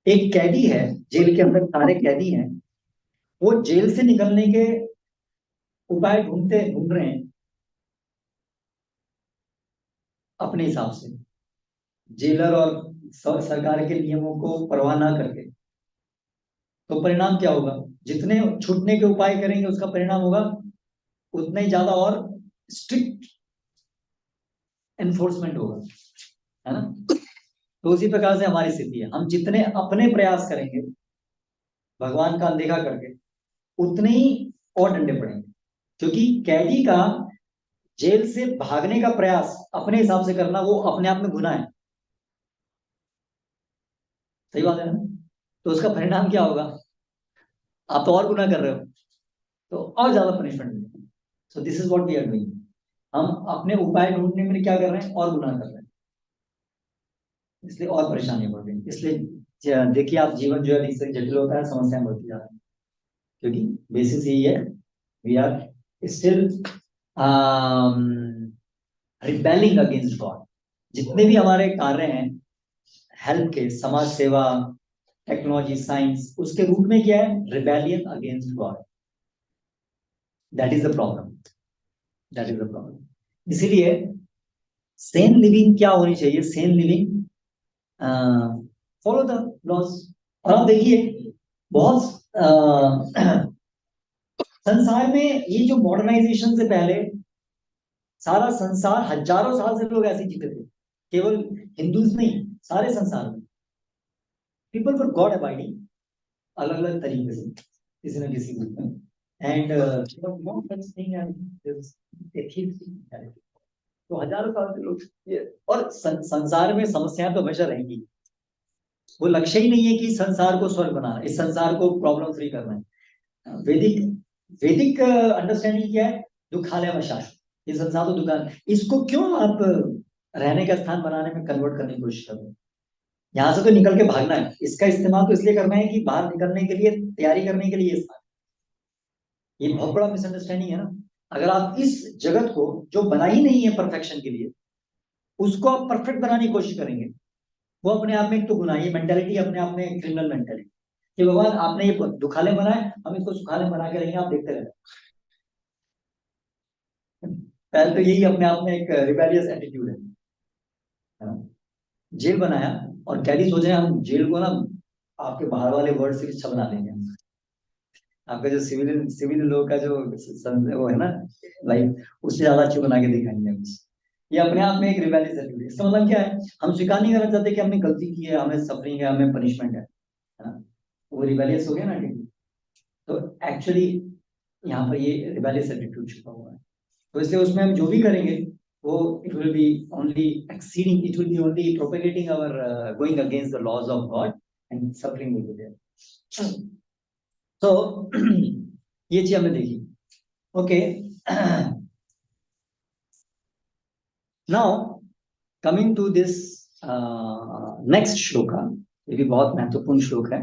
एक कैदी है, जेल के अंदर सारे कैदी हैं, वो जेल से निकलने के उपाय ढूंढ रहे हैं अपने हिसाब से, जेलर और सरकार के नियमों को परवाह ना करके। तो परिणाम क्या होगा, जितने छूटने के उपाय करेंगे उसका परिणाम होगा उतना ही ज्यादा और स्ट्रिक्ट एनफोर्समेंट होगा, है ना। तो उसी प्रकार से हमारी स्थिति है, हम जितने अपने प्रयास करेंगे भगवान का अनदेखा करके, उतने ही और डंडे पड़ेंगे, क्योंकि कैदी का जेल से भागने का प्रयास अपने हिसाब से करना वो अपने आप में गुनाह है, सही बात है ना। तो उसका परिणाम क्या होगा, आप तो और गुनाह कर रहे हो, तो और ज्यादा पनिशमेंट मिलेगी। So this is what we are doing, हम अपने उपाय ढूंढने में क्या कर रहे हैं, और गुनाह कर रहे हैं, इसलिए और परेशानी बढ़ रही है। इसलिए देखिए आप, जीवन जो है अधिक से जटिल होता है, समस्याएं बढ़ती जा रही है, क्योंकि बेसिस यही है, we are still rebelling against God. जितने भी हमारे कार्य हैं हेल्प के, समाज सेवा, टेक्नोलॉजी, साइंस, उसके रूट में क्या है, rebellion against God. That is the problem, that is the problem. इसीलिए सेन लिविंग क्या होनी चाहिए, sane living follow the laws. और आप देखिए बहुत संसार में ये जो मॉडर्नाइजेशन से पहले सारा संसार हजारों साल से लोग ऐसे जीते थे, केवल हिंदूज नहीं, सारे संसार में पीपल फॉर गॉड अबाइडिंग, अलग अलग तरीके से किसी न किसी रूप में, एंड तो हजारों साल से लोग और संसार में समस्याएं तो हमेशा रहेंगी, वो लक्ष्य ही नहीं है कि संसार को स्वर्ग बनाना, इस संसार को प्रॉब्लम फ्री करना है। वैदिक वैदिक अंडरस्टैंडिंग क्या है, दुखालय में शाश्वत, ये संसार तो दुकान, इसको क्यों आप रहने का स्थान बनाने में कन्वर्ट करने की कोशिश कर रहे हैं। यहाँ से तो निकल के भागना है, इसका इस्तेमाल तो इसलिए करना है कि बाहर निकलने के लिए तैयारी करने के लिए स्थान। ये बहुत बड़ा मिसअंडरस्टैंडिंग है ना। अगर आप इस जगत को जो बना ही नहीं है परफेक्शन के लिए, उसको आप परफेक्ट बनाने की कोशिश करेंगे, वो अपने आप में एक तो गुनाह, ये मेंटेलिटी अपने आप में क्रिमिनल मेंटेलिटी, कि भगवान आपने ये दुखाले बनाए, हम इसको सुखाले बना के रहेंगे, आप देखते रहना। पहले तो यही अपने आप में एक रिबेलियस एटीट्यूड है ना? जेल बनाया और कैदी सोच रहे हैं हम जेल को ना आपके बाहर वाले वर्ड से अच्छा बना देंगे, आपका जो सिविल लोग का जो वो है ना लाइफ, उससे ज्यादा अच्छी बना के दिखाएंगे हम। ये अपने आप में एक रिबेलियस एटीट्यूड है। इसका मतलब क्या है, हम स्वीकार नहीं करना चाहते कि हमने गलती की है, हमें सफरिंग है, हमें पनिशमेंट है ना। वो रिबेलियस हो गया ना एटीट्यूड। तो एक्चुअली यहाँ पर ये रिबेलियस एटीट्यूड छुपा हुआ है। तो इसलिए उसमें हम जो भी करेंगे वो it will be only exceeding, it will be only propagating our going against the laws of God, and suffering will be there. तो ये चीज हमने देखी, okay. Now coming to this next shloka, ये भी बहुत महत्वपूर्ण श्लोक है।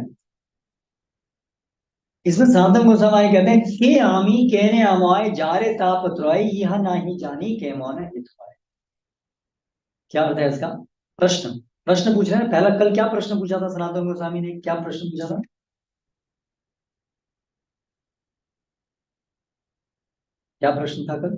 इसमें सनातन गोस्वामी कहते हैं के आमी कहने आमाय जारे ताप त्रय यह नहीं जानी के मौन हितवाय। क्या अर्थ है इसका? प्रश्न प्रश्न पूछ रहे हैं। पहला कल क्या प्रश्न पूछा था सनातन गोस्वामी ने? क्या प्रश्न पूछा था? क्या प्रश्न था कल?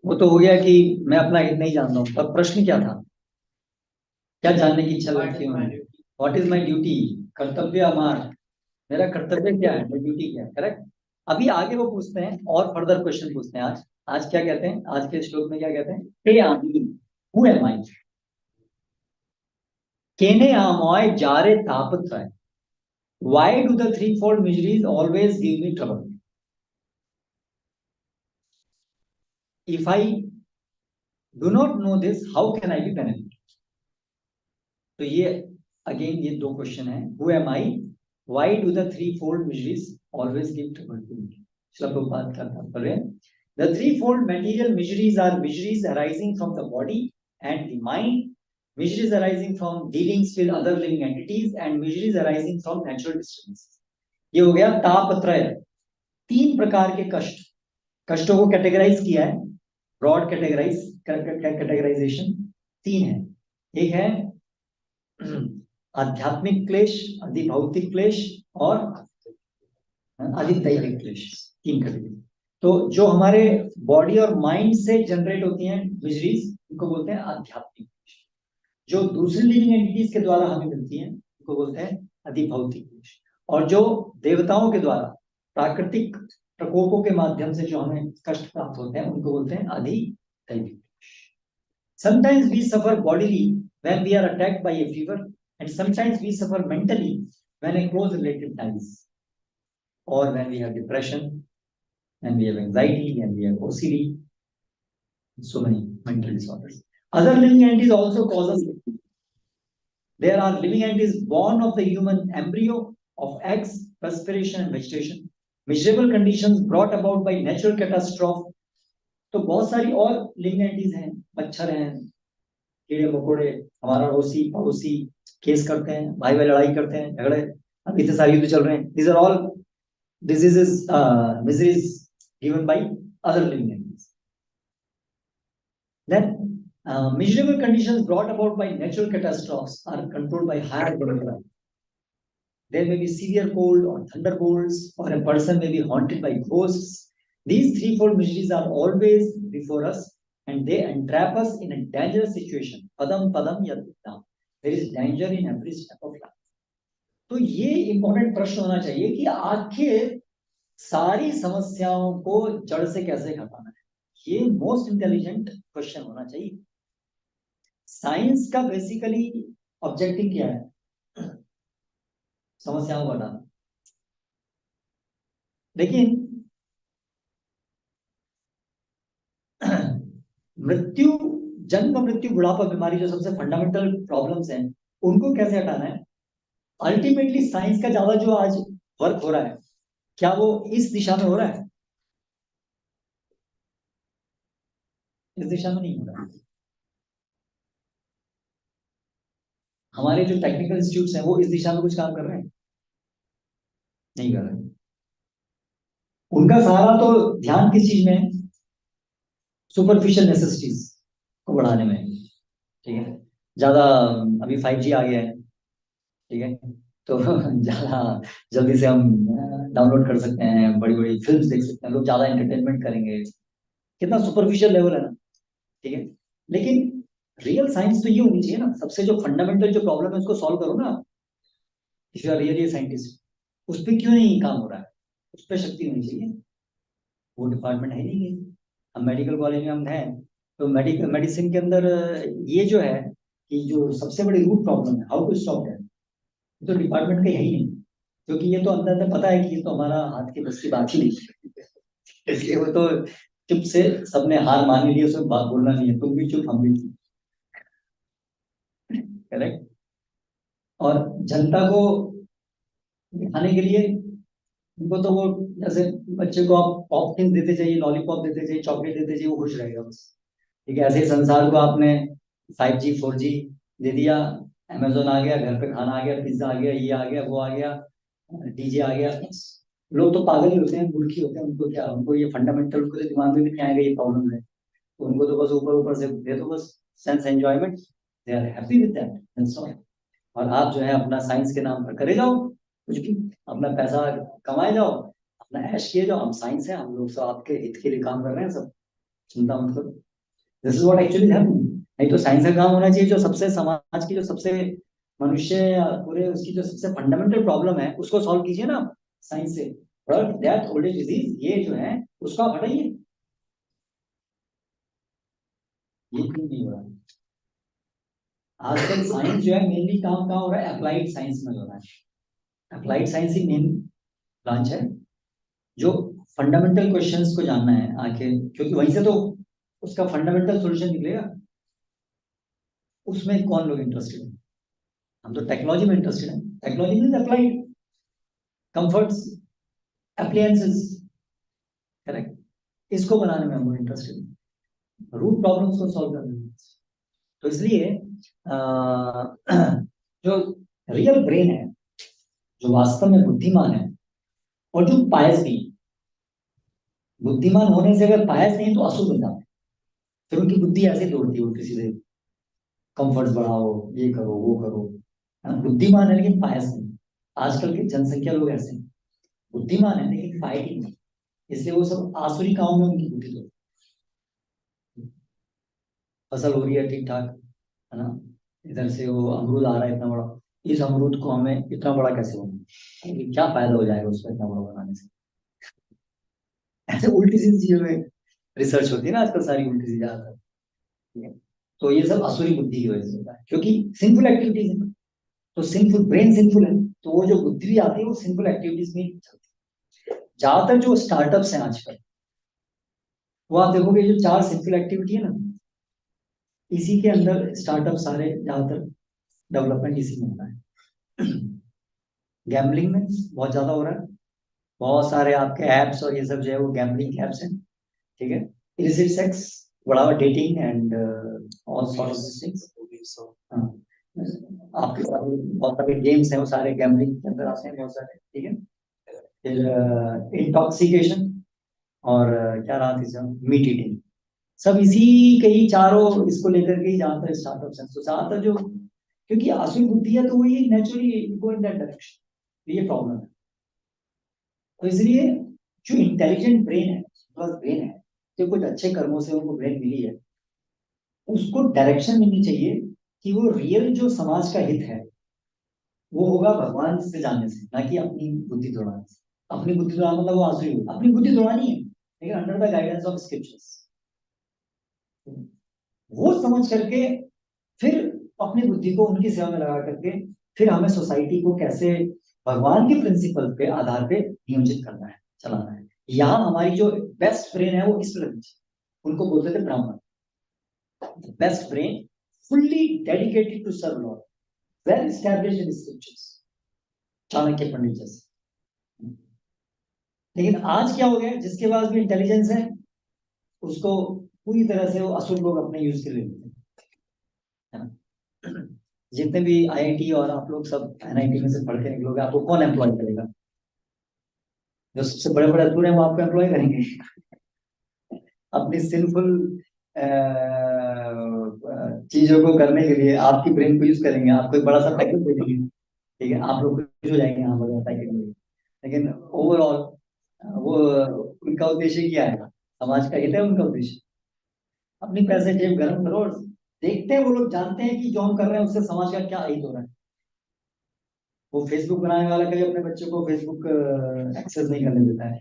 वो तो हो गया कि मैं अपना हित नहीं जानता हूँ। पर प्रश्न क्या था? क्या जानने की इच्छा लगती है? What is my duty? कर्तव्य अमार, मेरा कर्तव्य क्या है, मेरी ड्यूटी क्या है। करेक्ट। अभी आगे वो पूछते हैं और फर्दर क्वेश्चन पूछते हैं। आज आज क्या कहते हैं? आज के श्लोक में क्या कहते हैं? हे आमी, हु एम आई? केने आमॉय जारे तापत्रय, why do the threefold miseries always give me trouble? If I do not know this, how can I be benefited? तो ये अगेन ये दो क्वेश्चन है। Who am I? Why do the threefold miseries always give trouble to me? श्लोक बात करता है। The threefold material miseries are miseries arising from the body and the mind, miseries arising from dealings with other living entities, and miseries arising from natural disturbances. ये हो गया तापत्रय। तीन प्रकार के कष्ट, कष्टों को कैटेगराइज किया है। ब्रॉड कैटेगराइजेशन तीन है। एक है आध्यात्मिक क्लेश, अधिभौतिक क्लेश और अधिदैविक क्लेश। तीन कैटेगरी। तो जो हमारे बॉडी और माइंड से जनरेट होती हैं मिजरीज, उनको बोलते हैं आध्यात्मिक क्लेश। जो दूसरी लिविंग एंटिटीज के द्वारा हमें मिलती हैं उनको बोलते हैं अधिभौतिक क्लेश। और जो देवताओं के द्वारा प्राकृतिक प्रकोपों के माध्यम से जो हमें कष्ट प्राप्त होते हैं उनको बोलते हैं अधिदैविक। Sometimes we suffer bodily when we are attacked by a fever, and sometimes we suffer mentally when a close relative dies, or when we have depression, and we have anxiety, and we have OCD, so many mental disorders. Other living entities also cause us. There are living entities born of the human embryo, of eggs, perspiration, and vegetation. Miserable conditions brought about by natural catastrophe. तो बहुत सारी और लिविंग एंटिटीज हैं। मच्छर हैं, कीड़े मकोड़े, हमारा अड़ोसी पड़ोसी केस करते हैं, भाई भाई लड़ाई करते हैं, झगड़े, अब इतने सारे युद्ध चल रहे हैं। These are all diseases, miseries given by other living entities. Then miserable conditions brought about by natural catastrophes are controlled by higher government. There may be severe cold or thunderbolts, or a person may be haunted by ghosts. These threefold miseries are always before us, and they entrap us in a dangerous situation. Padam padam yadvidam. There is danger in every step of life. तो ये इंपॉर्टेंट प्रश्न होना चाहिए कि आखिर सारी समस्याओं को जड़ से कैसे खत्म है। ये मोस्ट इंटेलिजेंट क्वेश्चन होना चाहिए। साइंस का बेसिकली ऑब्जेक्टिव क्या है? समस्याओं को हटाना। लेकिन मृत्यु, जन्म मृत्यु बुढ़ापा बीमारी जो सबसे फंडामेंटल प्रॉब्लम्स हैं उनको कैसे हटाना है? अल्टीमेटली साइंस का ज्यादा जो आज वर्क हो रहा है, क्या वो इस दिशा में हो रहा है? इस दिशा में नहीं हो रहा है। हमारे जो टेक्निकल इंस्टीट्यूट्स हैं वो इस दिशा में कुछ काम कर रहे हैं? नहीं कर रहे। उनका सारा तो ध्यान किस चीज में है? सुपरफिशियल नेसेसिटीज को बढ़ाने में। ठीक है, ज्यादा अभी 5G आ गया है, ठीक है, तो ज्यादा जल्दी से हम डाउनलोड कर सकते हैं, बड़ी बड़ी फिल्म्स देख सकते हैं, लोग ज्यादा एंटरटेनमेंट करेंगे। कितना सुपरफिशियल लेवल है ना। ठीक है, लेकिन रियल साइंस तो ये होनी चाहिए ना, सबसे जो फंडामेंटल जो प्रॉब्लम है उसको सॉल्व करो ना। If you are really scientist, उस पर क्यों नहीं काम हो रहा है? उस पर शक्ति होनी चाहिए। वो डिपार्टमेंट है नहीं है। हम मेडिकल कॉलेज में हम हैं, तो मेडिकल मेडिसिन के अंदर ये जो है कि जो सबसे बड़ी रूट प्रॉब्लम है, हाउ टू स्टॉप दैट, तो डिपार्टमेंट का यही नहीं। क्योंकि ये तो अंदर अंदर पता है कि ये तो हमारा हाथ के बस की बात ही नहीं है। इसलिए वो तो चुप से सबने हार मान ली, उसमें बात बोलना नहीं है, तुम भी चुप हम भी चुप। करेक्ट। और जनता को दिखाने के लिए उनको तो वो जैसे बच्चे को आप पॉपकिन देते जाइए, लॉलीपॉप देते जाइए, चॉकलेट देते जाइए, वो खुश रहेगा बस। ठीक है, ऐसे ही संसार को आपने 5G 4G दे दिया, अमेजोन आ गया, घर पे खाना आ गया, पिज्जा आ गया, ये आ गया, वो आ गया, डीजे आ गया, बस। लोग तो पागल ही होते हैं, मूर्ख ही होते हैं, उनको क्या, उनको ये फंडामेंटल उनको तो दिमाग में भी नहीं आएगा ये प्रॉब्लम है। तो उनको तो बस ऊपर ऊपर से दे दो बस, sense enjoyment, they are happy with that and so. और आप जो है अपना साइंस के नाम पर करे जाओ कुछ भी, अपना पैसा कमाए जाओ, अपना ऐश किए जाओ। हम साइंस है, हम लोग सब आपके हित के लिए काम कर रहे हैं सब, चिंता मत करो। This is what actually happening. नहीं तो साइंस का काम होना चाहिए जो सबसे समाज की जो सबसे मनुष्य या पूरे उसकी जो सबसे फंडामेंटल प्रॉब्लम है उसको सॉल्व कीजिए ना साइंस से। Birth death old age disease ये जो है उसको आप हटाइए। ये क्यों नहीं हो रहा है? आजकल साइंस जो है मेनली काम कहाँ हो रहा है? अप्लाइड साइंस में हो रहा है। अप्लाइड साइंस ही मेन ब्रांच है जो फंडामेंटल क्वेश्चंस को जानना है आखिर, क्योंकि वहीं से तो उसका फंडामेंटल सॉल्यूशन निकलेगा। उसमें कौन लोग इंटरेस्टेड है? हम तो टेक्नोलॉजी में इंटरेस्टेड है। Technology mean applied comforts, appliances, correct. इसको बनाने में हम इंटरेस्टेड है, रूट प्रॉब्लम्स को सॉल्व करने में। तो इसलिए जो रियल ब्रेन है, जो वास्तव में बुद्धिमान है और जो पायस भी है, बुद्धिमान होने से अगर पायस नहीं तो अशुद्ध बन जाते हैं। फिर उनकी बुद्धि ऐसे दौड़ती है उल्टी सीधे, कंफर्ट्स बढ़ाओ, ये करो वो करो। बुद्धिमान है लेकिन पायस नहीं। आजकल की जनसंख्या लोग ऐसे हैं, बुद्धिमान है लेकिन पायटी नहीं, इसलिए वो सब आसुरी कामों में उनकी बुद्धि तो। फसल हो रही है ठीक ठाक, है ना, इधर से वो अमरूद आ रहा है इतना बड़ा, इस अमरूद को हमें इतना बड़ा कैसे होगा, क्या फायदा हो जाएगा उसको इतना बड़ा बनाने से। ऐसे उल्टी सीधी चीजों में रिसर्च होती है ना आजकल, सारी उल्टी सीधी ज्यादातर। ठीक है, तो ये सब असुरी बुद्धि की वजह से होता है, क्योंकि सिंपल एक्टिविटीज है। तो सिंपल ब्रेन सिंपल है, तो वो जो बुद्धि भी आती है वो सिंपल एक्टिविटीज में ही चलती है। ज्यादातर जो स्टार्टअप्स हैं आजकल, वो आप देखोगे जो चार सिंपल एक्टिविटी है ना, इसी के अंदर स्टार्टअप सारे ज्यादातर डेवलपमेंट इसी में होता है। गैम्बलिंग में बहुत ज्यादा हो रहा है, बहुत सारे आपके एप्स और ये सब जो है वो गैम्बलिंग एप्स हैं। ठीक है, इलिसिट सेक्स, बढ़ावा dating and all sort of things. हाँ, आपके सारे बहुत सारे गेम्स हैं वो सारे गैम्बलिंग के अंदर आते हैं बहुत सारे। ठीक है, फिर इंटॉक्सिकेशन और क्या रहा तीसरा, मीट ईटिंग, सब इसी के ही चारों इसको लेकर के ही ज्यादातर स्टार्टअप्स हैं। तो ज्यादातर जो, क्योंकि आसुरी बुद्धि है तो वो ये naturally go in that direction, ये प्रॉब्लम है। तो इसलिए जो इंटेलिजेंट ब्रेन है, प्लस ब्रेन है, जो कुछ अच्छे कर्मों से उनको ब्रेन मिली है, उसको डायरेक्शन मिलनी चाहिए कि वो रियल जो समाज का हित है वो होगा भगवान से जानने से, ना कि अपनी बुद्धि दौड़ाने से। अपनी बुद्धि दौड़ाना मतलब वो आसुरी हो, अपनी बुद्धि दौड़ानी है लेकिन under the guidance of scriptures, वो समझ करके फिर अपनी बुद्धि को उनकी सेवा में लगा करके फिर हमें सोसाइटी को कैसे भगवान के प्रिंसिपल पे आधार पे नियोजित करना है, चलाना है। यहाँ हमारी जो बेस्ट ब्रेन है वो इस पर लगनी चाहिए। उनको बोलते थे Brahmin, best brain, fully dedicated to serve lord, well established in scriptures, Chanakya Pandit जैसे। लेकिन आज क्या हो गया, जिसके पास भी इंटेलिजेंस है उसको पूरी तरह से वो असुर लोग अपने यूज के लिए लेते हैं, है ना। जितने भी आईआईटी और आप लोग सब एनआईटी में से पढ़ के निकलोगे, आपको कौन एम्प्लॉय करेगा? जो सबसे बड़े बड़े असुर हैं वो आपको एम्प्लॉय करेंगे। अपनी सिंफुल चीजों को करने के लिए आपकी ब्रेन को यूज करेंगे, आपको एक बड़ा सा पैकेज दे देंगे। ठीक है, आप लोग खुश हो जाएंगे, हाँ बड़ा पैकेज मिलेगा। लेकिन ओवरऑल वो उनका उद्देश्य क्या है? समाज का हित है उनका उद्देश्य। अपनी पैसे जेब गरम करो और देखते हैं, वो लोग जानते हैं कि जो हम कर रहे हैं उससे समाज का क्या हित हो रहा है। वो फेसबुक बनाने वाला कभी अपने बच्चों को फेसबुक एक्सेस नहीं करने देता है।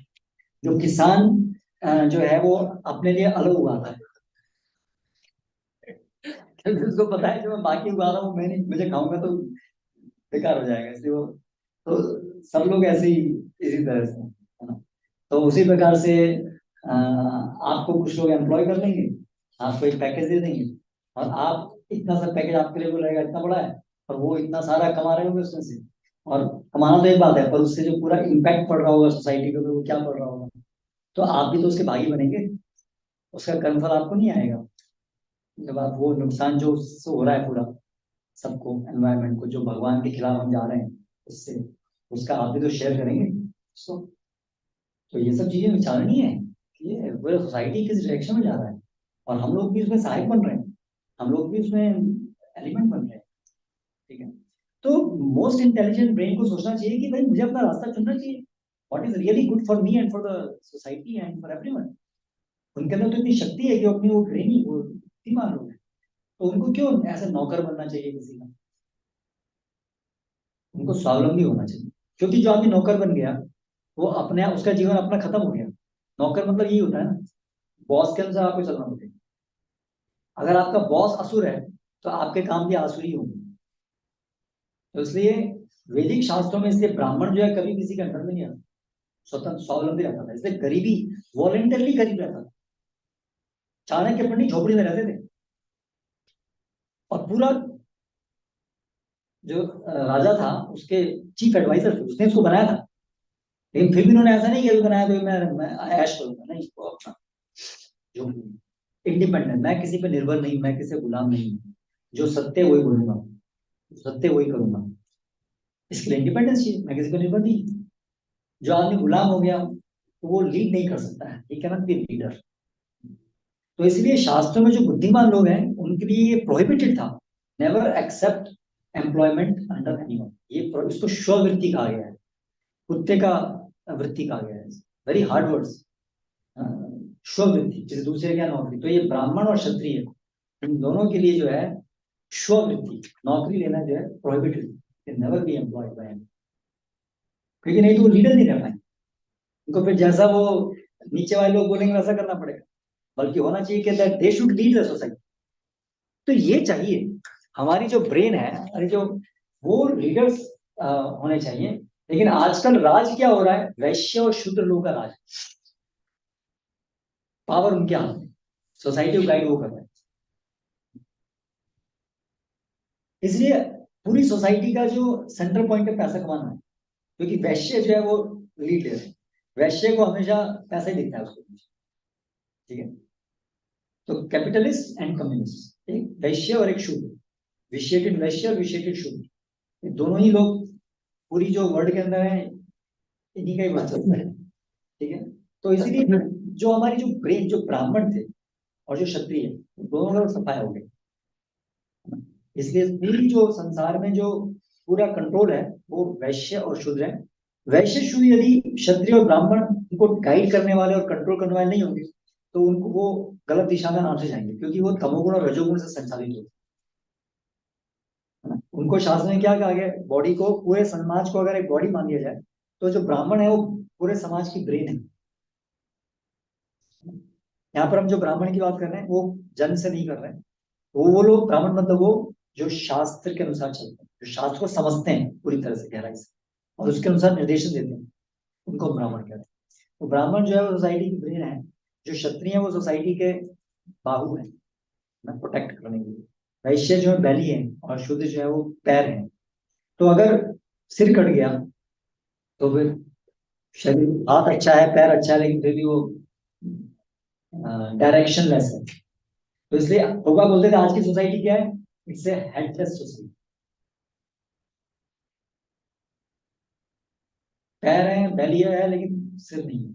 जो किसान जो है वो अपने लिए अलग उगाता है, क्योंकि उसको पता है जो मैं बाकी उगा रहा हूँ मैं नहीं, मुझे खाऊंगा तो बेकार हो जाएगा, इसलिए वो, तो सब लोग ऐसे ही इसी तरह से, है ना। तो उसी प्रकार से आपको कुछ लोग एम्प्लॉय कर लेंगे, आपको एक पैकेज दे देंगे और आप इतना सा पैकेज आपके लिए वो रहेगा, इतना बड़ा है, और वो इतना सारा कमा रहे होंगे उसमें से। और कमाना तो एक बात है, पर उससे जो पूरा इम्पैक्ट पड़ रहा होगा सोसाइटी पे, तो वो क्या पड़ रहा होगा, तो आप भी तो उसके भागी बनेंगे, उसका कर्मफल आपको नहीं आएगा। जब आप वो नुकसान जो उससे हो रहा है पूरा सबको, एनवायरनमेंट को, जो भगवान के खिलाफ हम जा रहे हैं उससे, उसका आप भी तो शेयर करेंगे। सो तो ये सब चीजें विचारणीय है कि ये पूरा सोसाइटी किस डायरेक्शन में जा रहा है, और हम लोग भी उसमें सहायक बन रहे हैं, हम लोग भी उसमें एलिमेंट बन रहे हैं। ठीक है, तो मोस्ट इंटेलिजेंट ब्रेन को सोचना चाहिए कि भाई मुझे अपना रास्ता चुनना चाहिए, what is really good for me and for the society and for everyone. उनके अंदर तो इतनी शक्ति है कि वो अपनी वो ट्रेनिंग, वो बुद्धिमान लोग हैं, तो उनको क्यों ऐसे नौकर बनना चाहिए किसी का। उनको स्वावलंबी होना चाहिए, क्योंकि जो आदमी नौकर बन गया वो अपने, उसका जीवन अपना खत्म हो गया। नौकर मतलब यही होता है ना, बॉस के अनुसार आपको चलना पड़ेगा। अगर आपका बॉस असुर है तो आपके काम भी आसुरी होंगे। तो इसलिए वैदिक शास्त्रों में इसलिए ब्राह्मण जो है कभी किसी के अंडर में नहीं आता, स्वतंत्र स्वावलंबी रहता था, इसलिए गरीबी, वॉलेंटरली गरीब रहता था। चाणक्य पंडित झोपड़ी में रहते थे, और पूरा जो राजा था उसके चीफ एडवाइजर थे, उसने इसको बनाया था। लेकिन फिर भी उन्होंने ऐसा नहीं किया कि बनाया तो मैं ऐश करूंगा, नहीं, इसको अपना जो इंडिपेंडेंट, मैं किसी पे निर्भर नहीं, मैं किसी गुलाम नहीं हूं। जो सत्य है वही बोलूंगा, सत्य वही करूंगा, इसके लिए इंडिपेंडेंस चाहिए, मैं किसी पे निर्भर नहीं। जो आदमी गुलाम हो गया तो वो लीड नहीं कर सकता है, ही कैनॉट बी लीडर। तो इसलिए शास्त्रों में जो बुद्धिमान लोग हैं उनके लिए ये प्रोहिबिटेड था, never accept employment under anyone. ये इसको स्ववृत्ति कहा गया है, कुत्ते का वृत्ति कहा गया है, वेरी हार्ड वर्ड्स। स्ववृत्ति जैसे दूसरे क्या नौकरी, तो ये ब्राह्मण और क्षत्रिय इन दोनों के लिए जो है स्ववृत्ति, नौकरी लेना जो है prohibited, never be employed by any, क्योंकि नहीं तो वो लीडर नहीं रह पाएंगे। उनको फिर जैसा वो नीचे वाले लोग बोलेंगे वैसा करना पड़ेगा, बल्कि होना चाहिए कि that they should lead the society. तो ये चाहिए, हमारी जो ब्रेन है, हमारी जो, वो लीडर्स होने चाहिए। लेकिन आजकल राज क्या हो रहा है, वैश्य और शूद्र लोगों का राज, पावर उनके हाथ में, सोसाइटी को गाइड वो कर रहे हैं। इसलिए पूरी सोसाइटी का जो सेंटर पॉइंट है पैसा कमाना है, क्योंकि वैश्य जो है वो लीड ले रहे हैं, वैश्य को हमेशा पैसा ही दिखता है उसको। ठीक है, तो कैपिटलिस्ट एंड कम्युनिस्ट, एक वैश्य और एक शूद्र, विशेषित वैश्य और विशेषित शूद्र, ये दोनों ही लोग पूरी जो वर्ल्ड के अंदर है, इन्हीं का ही बात चलता है। ठीक है, तो इसीलिए जो हमारी जो ब्रेन, जो ब्राह्मण थे और जो क्षत्रिय, दोनों का सफाया हो गया। इसलिए पूरी जो संसार में जो पूरा कंट्रोल है वो वैश्य और शूद्र है। वैश्य शूद्र, यदि क्षत्रिय और ब्राह्मण उनको गाइड करने वाले और कंट्रोल करने वाले नहीं होंगे तो उनको वो गलत दिशा में आराम से जाएंगे, क्योंकि वो तमोगुण और रजोगुण से संचालित होते हैं। उनको शास्त्र में क्या कहा गया, बॉडी को, पूरे समाज को अगर एक बॉडी मान लिया जाए, तो जो ब्राह्मण है वो पूरे समाज की ब्रेन है। यहाँ पर हम जो ब्राह्मण की बात कर रहे हैं वो जन्म से नहीं कर रहे हैं, वो लोग ब्राह्मण मतलब वो जो शास्त्र के अनुसार चलते हैं, जो शास्त्र को समझते हैं पूरी तरह से गहराई से और उसके अनुसार निर्देशन देते हैं, उनको ब्राह्मण कहते हैं। तो ब्राह्मण जो है वो सोसाइटी की ब्रेन है, जो क्षत्रिय है वो सोसाइटी के बाहु है ना, प्रोटेक्ट करने के लिए। वैश्य जो है बैली है, और शूद्र जो है वो पैर है। तो अगर सिर कट गया तो फिर शरीर, हाथ अच्छा है, पैर अच्छा है, लेकिन फिर भी वो डायरेक्शन लेस है। तो इसलिए होगा बोलते थे आज की सोसाइटी क्या है, इट्स ए हेडलेस सोसाइटी। पैर है, बैलिया है, लेकिन सिर नहीं है।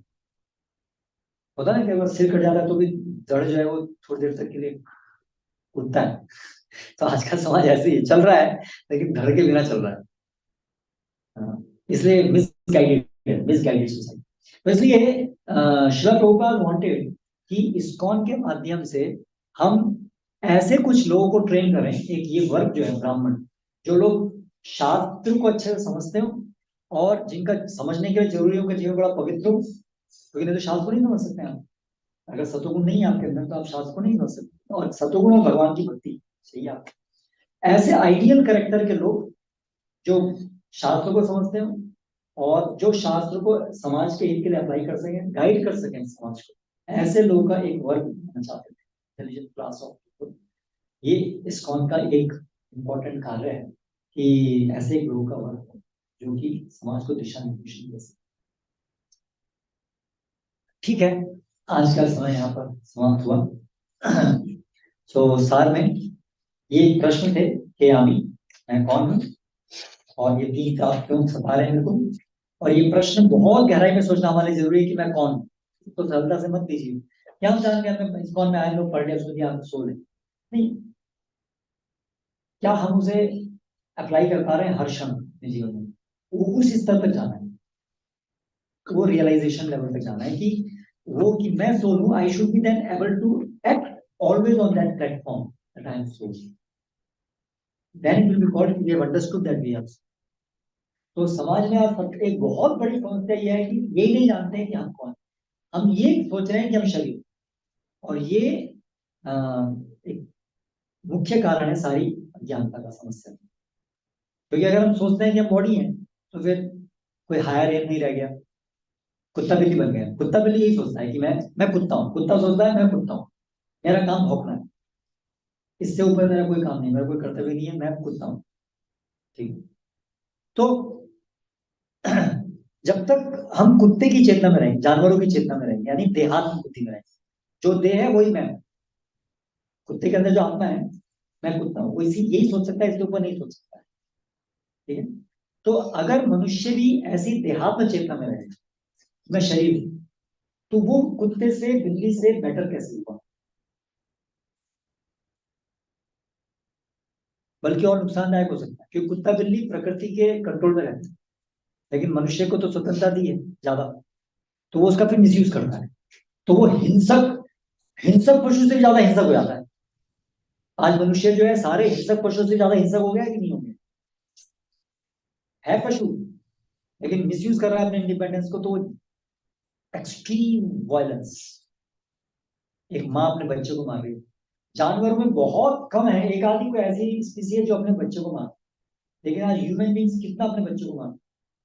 होता है ना कि अगर सिर कट जाता है तो भी जड़ जो है वो थोड़ी देर तक के लिए उठता है। तो आज का समाज ऐसे ही चल रहा है, लेकिन धड़ के बिना चल रहा है। हाँ, इसलिए मिसगाइडेड सोसाइटी। तो इसलिए श्रील प्रभुपाद वांटेड कि इस्कॉन के माध्यम से हम ऐसे कुछ लोगों को ट्रेन करें, एक ये वर्ग जो है ब्राह्मण, जो लोग शास्त्र को अच्छे से समझते हो और जिनका समझने के लिए जरूरी हो कि जीवन बड़ा पवित्र हो, क्योंकि नहीं तो शास्त्र को नहीं समझ सकते आप। अगर सतोगुण नहीं है आपके अंदर तो आप शास्त्र को नहीं समझ सकते, और सतोगुण और भगवान की भक्ति चाहिए आपको। ऐसे आइडियल कैरेक्टर के लोग जो शास्त्र को समझते हो और जो शास्त्र को समाज के हित के लिए अप्लाई कर सकें, गाइड कर सकें समाज को, ऐसे लोगों का एक वर्ग बनना चाहते थे, इंटेलिजेंट क्लास ऑफ पीपल। ये इस्कॉन का एक इम्पोर्टेंट कार्य है कि ऐसे एक लोगों का वर्ग हो। जो कि समाज को दिशा निर्देशन दे सकते। ठीक है, आज का समय यहाँ पर समाप्त हुआ। तो सार में ये प्रश्न थे कि मैं कौन हूँ, और ये 3 आप क्यों सता रहे हैं मेरे को, और ये प्रश्न बहुत गहराई में सोचना हमारे लिए जरूरी है कि मैं कौन हूँ। तो सरलता से मत लीजिए क्या हम जान गए मैं इस्कॉन में आए लोग पढ़ लिया, सुन लिया, आप सो ले, नहीं। क्या हम उसे अप्लाई कर पा रहे हैं हर क्षण अपने जीवन में? वो उस स्तर तक जाना है, वो रियलाइजेशन लेवल तक जाना है कि वो कि मैं सोल हूं, I should be then able to act always on that platform that I am soul, then it will be called we have understood that we are. तो समाज में आज एक बहुत बड़ी समस्या यह है कि ये नहीं जानते हैं कि हम कौन, हम ये सोच रहे हैं कि हम शरीर, और ये एक मुख्य कारण है सारी अज्ञानता का समस्या। क्योंकि अगर हम सोचते हैं कि हम बॉडी हैं तो फिर कोई हायर एम नहीं रह गया, कुत्ता बिल्ली बन गया। कुत्ता बिल्ली यही सोचता है कि मैं कुत्ता हूँ, कुत्ता सोचता है मैं कुत्ता हूँ, मेरा काम भौंकना है, इससे ऊपर मेरा कोई काम नहीं, मेरा कोई कर्तव्य नहीं है, मैं कुत्ता हूँ। ठीक, तो जब तक हम कुत्ते की चेतना में रहेंगे, जानवरों की चेतना में रहेंगे, यानी देहात्म बुद्धि में रहेंगे, जो देह है वही मैं हूं, कुत्ते के अंदर जो आत्मा है मैं कुत्ता हूँ, वो इसी यही सोच सकता है, इसके ऊपर नहीं सोच सकता है। ठीक है, तो अगर मनुष्य भी ऐसी देहात्म चेतना में रहे, मैं शरीर हूं, तो वो कुत्ते से बिल्ली से बेटर कैसे हुआ, बल्कि और नुकसानदायक हो सकता है। क्योंकि कुत्ता बिल्ली प्रकृति के कंट्रोल में रहता है, लेकिन मनुष्य को तो स्वतंत्रता दी है ज्यादा, तो वो उसका फिर मिसयूज करता है, तो वो हिंसक हिंसक पशु से ज्यादा हिंसक हो जाता है। आज मनुष्य जो है सारे हिंसक पशुओं से ज्यादा हिंसक हो गया है कि नहीं हो गया? है पशु, लेकिन मिसयूज कर रहा है अपने इंडिपेंडेंस को, तो एक्सट्रीम वायलेंस। एक माँ अपने बच्चे को मार रही है, जानवरों में बहुत कम है, एक आदमी को ऐसी स्पीसी है जो अपने बच्चे को मार, लेकिन आज ह्यूमन बींग्स कितना अपने बच्चों को मार,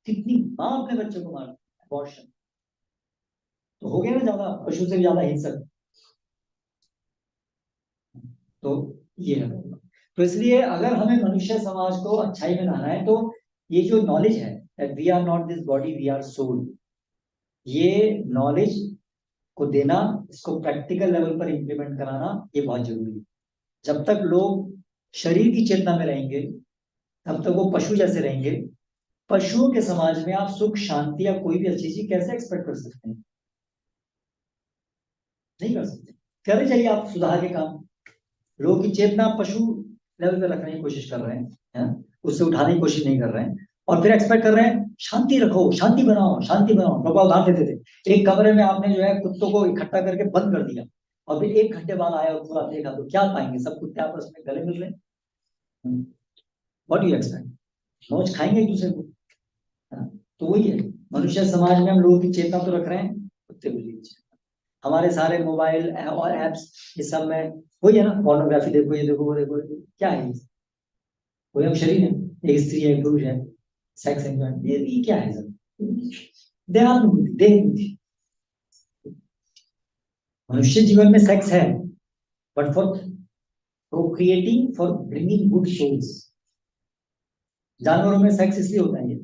कितनी माँ अपने बच्चों को मार, अबॉर्शन। तो हो गया ना ज्यादा, पशु से भी ज्यादा हिंसक। तो ये है, तो इसलिए अगर हमें मनुष्य समाज को अच्छाई में लाना है, तो ये जो नॉलेज है that we are not this body we are soul, ये नॉलेज को देना, इसको प्रैक्टिकल लेवल पर इम्प्लीमेंट कराना, ये बहुत जरूरी है। जब तक लोग शरीर की चेतना में रहेंगे तब तक वो पशु जैसे रहेंगे। पशुओं के समाज में आप सुख शांति या कोई भी अच्छी चीज कैसे एक्सपेक्ट कर सकते हैं? नहीं कर सकते। करे जाइए आप सुधार के काम, लोगों की चेतना पशु लेवल पे रखने की कोशिश कर रहे हैं, उससे उठाने की कोशिश नहीं कर रहे हैं, और फिर एक्सपेक्ट कर रहे हैं शांति रखो, शांति बनाओ, शांति बनाओ। बाबा उदाहरण देते थे, एक कमरे में आपने जो है कुत्तों को इकट्ठा करके बंद कर दिया, और फिर 1 घंटे बाद आया और पूरा देखा, तो क्या पाएंगे? सब कुत्ते आपस में गले मिल रहे हैं। What do you expect? मौज खाएंगे एक दूसरे को, है ना? तो वही है, मनुष्य समाज में हम लोगों की चेतना तो रख रहे हैं, कुत्ते बिल्ली की चेतना। हमारे सारे मोबाइल और एप्स, ये सब में वही है ना, पोर्नोग्राफी देखो, ये देखो, वो देखो, ये देखो। क्या है ये? कोई हम शरीर है, एक स्त्री है, एक पुरुष है, सेक्स एंजॉयमेंट, ये क्या है सब? देहात्म बुद्धि, देह बुद्धि। मनुष्य जीवन में सेक्स है, but for procreating, for bringing good souls. जानवरों में सेक्स इसलिए होता है,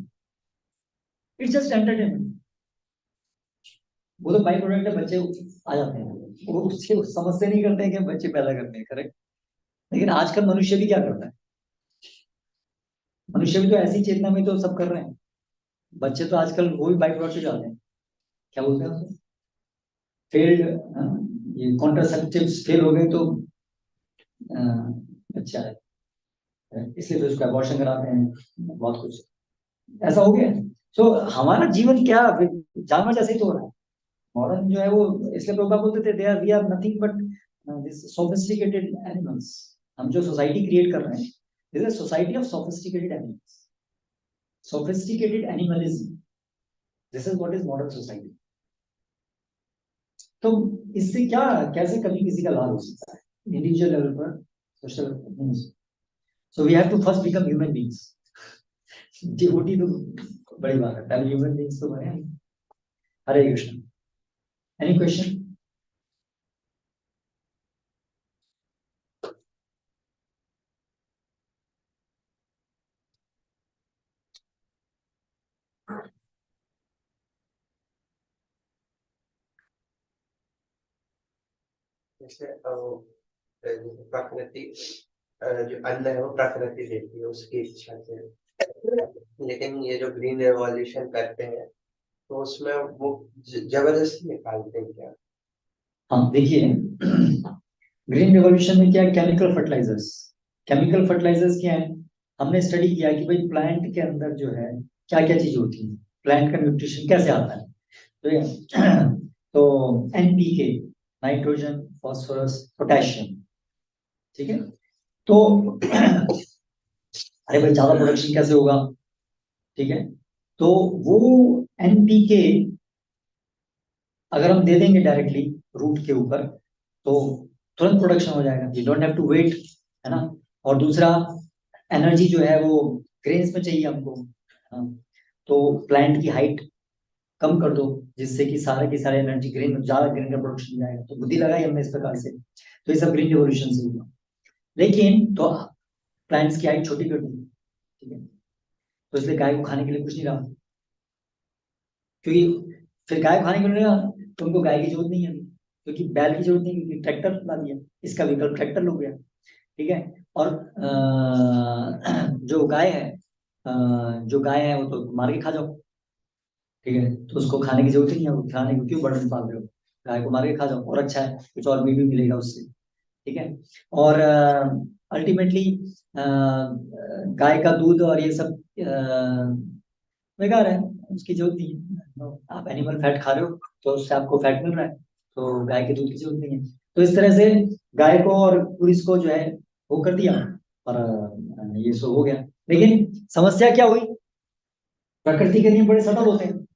इट्स जस्ट एंटरटेनमेंट। वो तो बाई प्रोडक्ट है, बच्चे आ जाते हैं, वो उससे समझते नहीं करते हैं कि हम बच्चे पैदा करते हैं, करेक्ट। लेकिन आजकल मनुष्य भी क्या करता है, मनुष्य भी तो ऐसी चेतना में तो सब कर रहे हैं। बच्चे तो आजकल वो भी बाई प्रोडक्ट से जाते हैं, क्या बोलते हैं उसको, फेल्ड, ये कॉन्ट्रासेप्टिव्स फेल हो गए तो अच्छा है, इसलिए तो उसका अबॉर्शन कराते हैं, बहुत कुछ ऐसा हो गया। सो हमारा जीवन क्या जानवर जैसे ही तो हो रहा है, मॉडर्न जो है वो, इसलिए प्रभुपा बोलते थे they are we are nothing but this sophisticated animals. हम जो सोसाइटी क्रिएट कर रहे हैं, this is society of sophisticated animals, sophisticated animalism, this is what is modern society. तो इससे क्या, कैसे कभी किसी का लाभ हो सकता है इंडिविजुअल लेवल पर, social? So we have to first become human beings. Devotee तो बड़ी बात है, पहले ह्यूमन बीइंग्स तो बने। हरे कृष्ण। Any question? जैसे प्राकृतिक जो अन्न है वो प्रकृति देती है उसकी इच्छा से, लेकिन ये जो ग्रीन रेवोल्यूशन करते हैं तो उसमें वो जबरदस्ती निकालते हैं क्या? हाँ देखिए, ग्रीन रिवॉल्यूशन में क्या है, केमिकल फर्टिलाइजर्स क्या है, हमने स्टडी किया कि भाई प्लांट के अंदर जो है क्या क्या चीज होती है, प्लांट का न्यूट्रिशन कैसे आता है। तो ये तो एनपीके, नाइट्रोजन, फास्फोरस, पोटेशियम, ठीक है। तो अरे भाई ज्यादा प्रोडक्शन कैसे होगा, ठीक है। तो वो एनपीके अगर हम दे देंगे डायरेक्टली रूट के ऊपर तो तुरंत प्रोडक्शन हो जाएगा, you don't have to wait, है ना। और दूसरा, एनर्जी जो है वो ग्रेन्स में चाहिए हमको, हाँ। तो प्लांट की हाइट कम कर दो जिससे कि सारे की सारे एनर्जी ग्रेन में, ज्यादा ग्रेन का प्रोडक्शन हो जाएगा। तो बुद्धि लगाई हमने इस प्रकार से, तो ये सब ग्रीन रिवोल्यूशन से हुआ। लेकिन तो प्लांट्स की हाइट छोटी कर दी, ठीक है। तो इसलिए गाय को खाने के लिए कुछ नहीं रहा, क्योंकि फिर गाय को खाने के लिए नहीं रहा तो उनको गाय की जरूरत नहीं है अभी, क्योंकि बैल की जरूरत नहीं, क्योंकि ट्रैक्टर ला दिया, इसका विकल्प ट्रैक्टर हो गया, ठीक है। और जो गाय है वो तो मार के खा जाओ, ठीक है। तो उसको खाने की जरूरत ही नहीं है, वो खाने को क्यों बर्डन पाल रहे हो, गाय को मार के खा जाओ और अच्छा है, कुछ और मीट भी मिलेगा उससे, ठीक है। और अल्टीमेटली गाय का दूध और ये सब बेकार है, उसकी जरूरत नहीं है। आप एनिमल फैट खा रहे हो तो उससे आपको फैट मिल रहा है, तो गाय के दूध की जरूरत नहीं है। तो इस तरह से गाय को और पुलिस को जो है वो कर दिया, और ये सो हो गया। लेकिन समस्या क्या हुई, प्रकृति के नियम बड़े सटल होते हैं।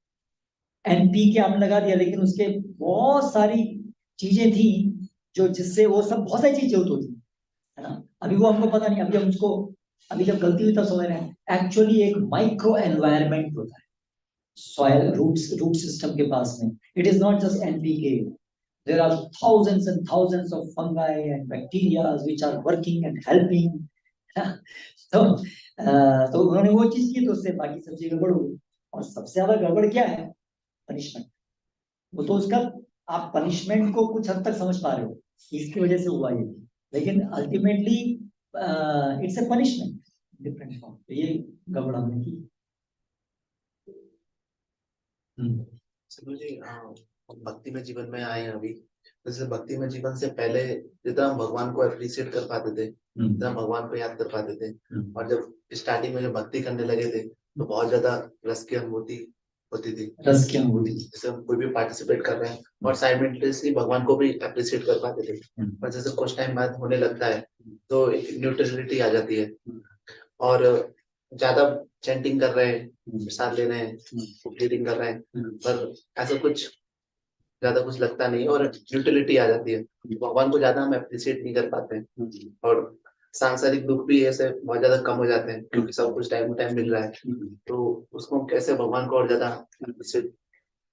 एनपी के हमने लगा दिया, लेकिन उसके बहुत सारी चीजें थी जो, जिससे वो सब बहुत सारी चीजें होती थी, है ना। अभी वो हमको पता नहीं, अभी हम उसको, अभी जब गलती हुई तब समझ रहे हैं एक्चुअली एक माइक्रो एनवायरनमेंट होता है सॉइल रूट सिस्टम के पास में। It is not just NPK, there are thousands and thousands of fungi and bacteria which are working and helping। तो तो उन्होंने वो चीज की तो उससे बाकी सब चीजें गड़बड़ हो गई। और सबसे ज्यादा गड़बड़ क्या है, पनिशमेंट। वो तो उसका, आप पनिशमेंट को कुछ हद तक समझ पा रहे हो, इसकी वजह से हुआ ये, लेकिन ultimately it's a punishment different form. तो ये गड़बड़ हमने की। जी भक्ति में जीवन में आए हैं अभी, जैसे भक्ति में जीवन से पहले जितना हम भगवान को अप्रिशिएट कर पाते थे, जितना भगवान को याद कर पाते थे, और जब स्टार्टिंग में जब भक्ति करने लगे थे तो बहुत ज्यादा रस की अनुभूति होती थी, रस की अनुभूति, जैसे हम कोई भी पार्टिसिपेट कर रहे हैं और साइमल्टेनियसली भगवान को भी अप्रिशिएट कर पाते थे। और जैसे कुछ टाइम बाद होने लगता है तो एक न्यूट्रलिटी आ जाती है, और ज्यादा चैंटिंग कर रहे हैं, साथ ले रहे हैं, रीडिंग कर रहे हैं, पर ऐसा कुछ ज्यादा कुछ लगता नहीं और यूटिलिटी आ जाती है, भगवान को ज्यादा हम अप्रिशिएट नहीं कर पाते हैं, और सांसारिक दुख भी ऐसे बहुत ज्यादा कम हो जाते हैं क्योंकि सब कुछ टाइम टू टाइम मिल रहा है। तो उसको हम कैसे भगवान को और ज्यादा अप्रिशिएट।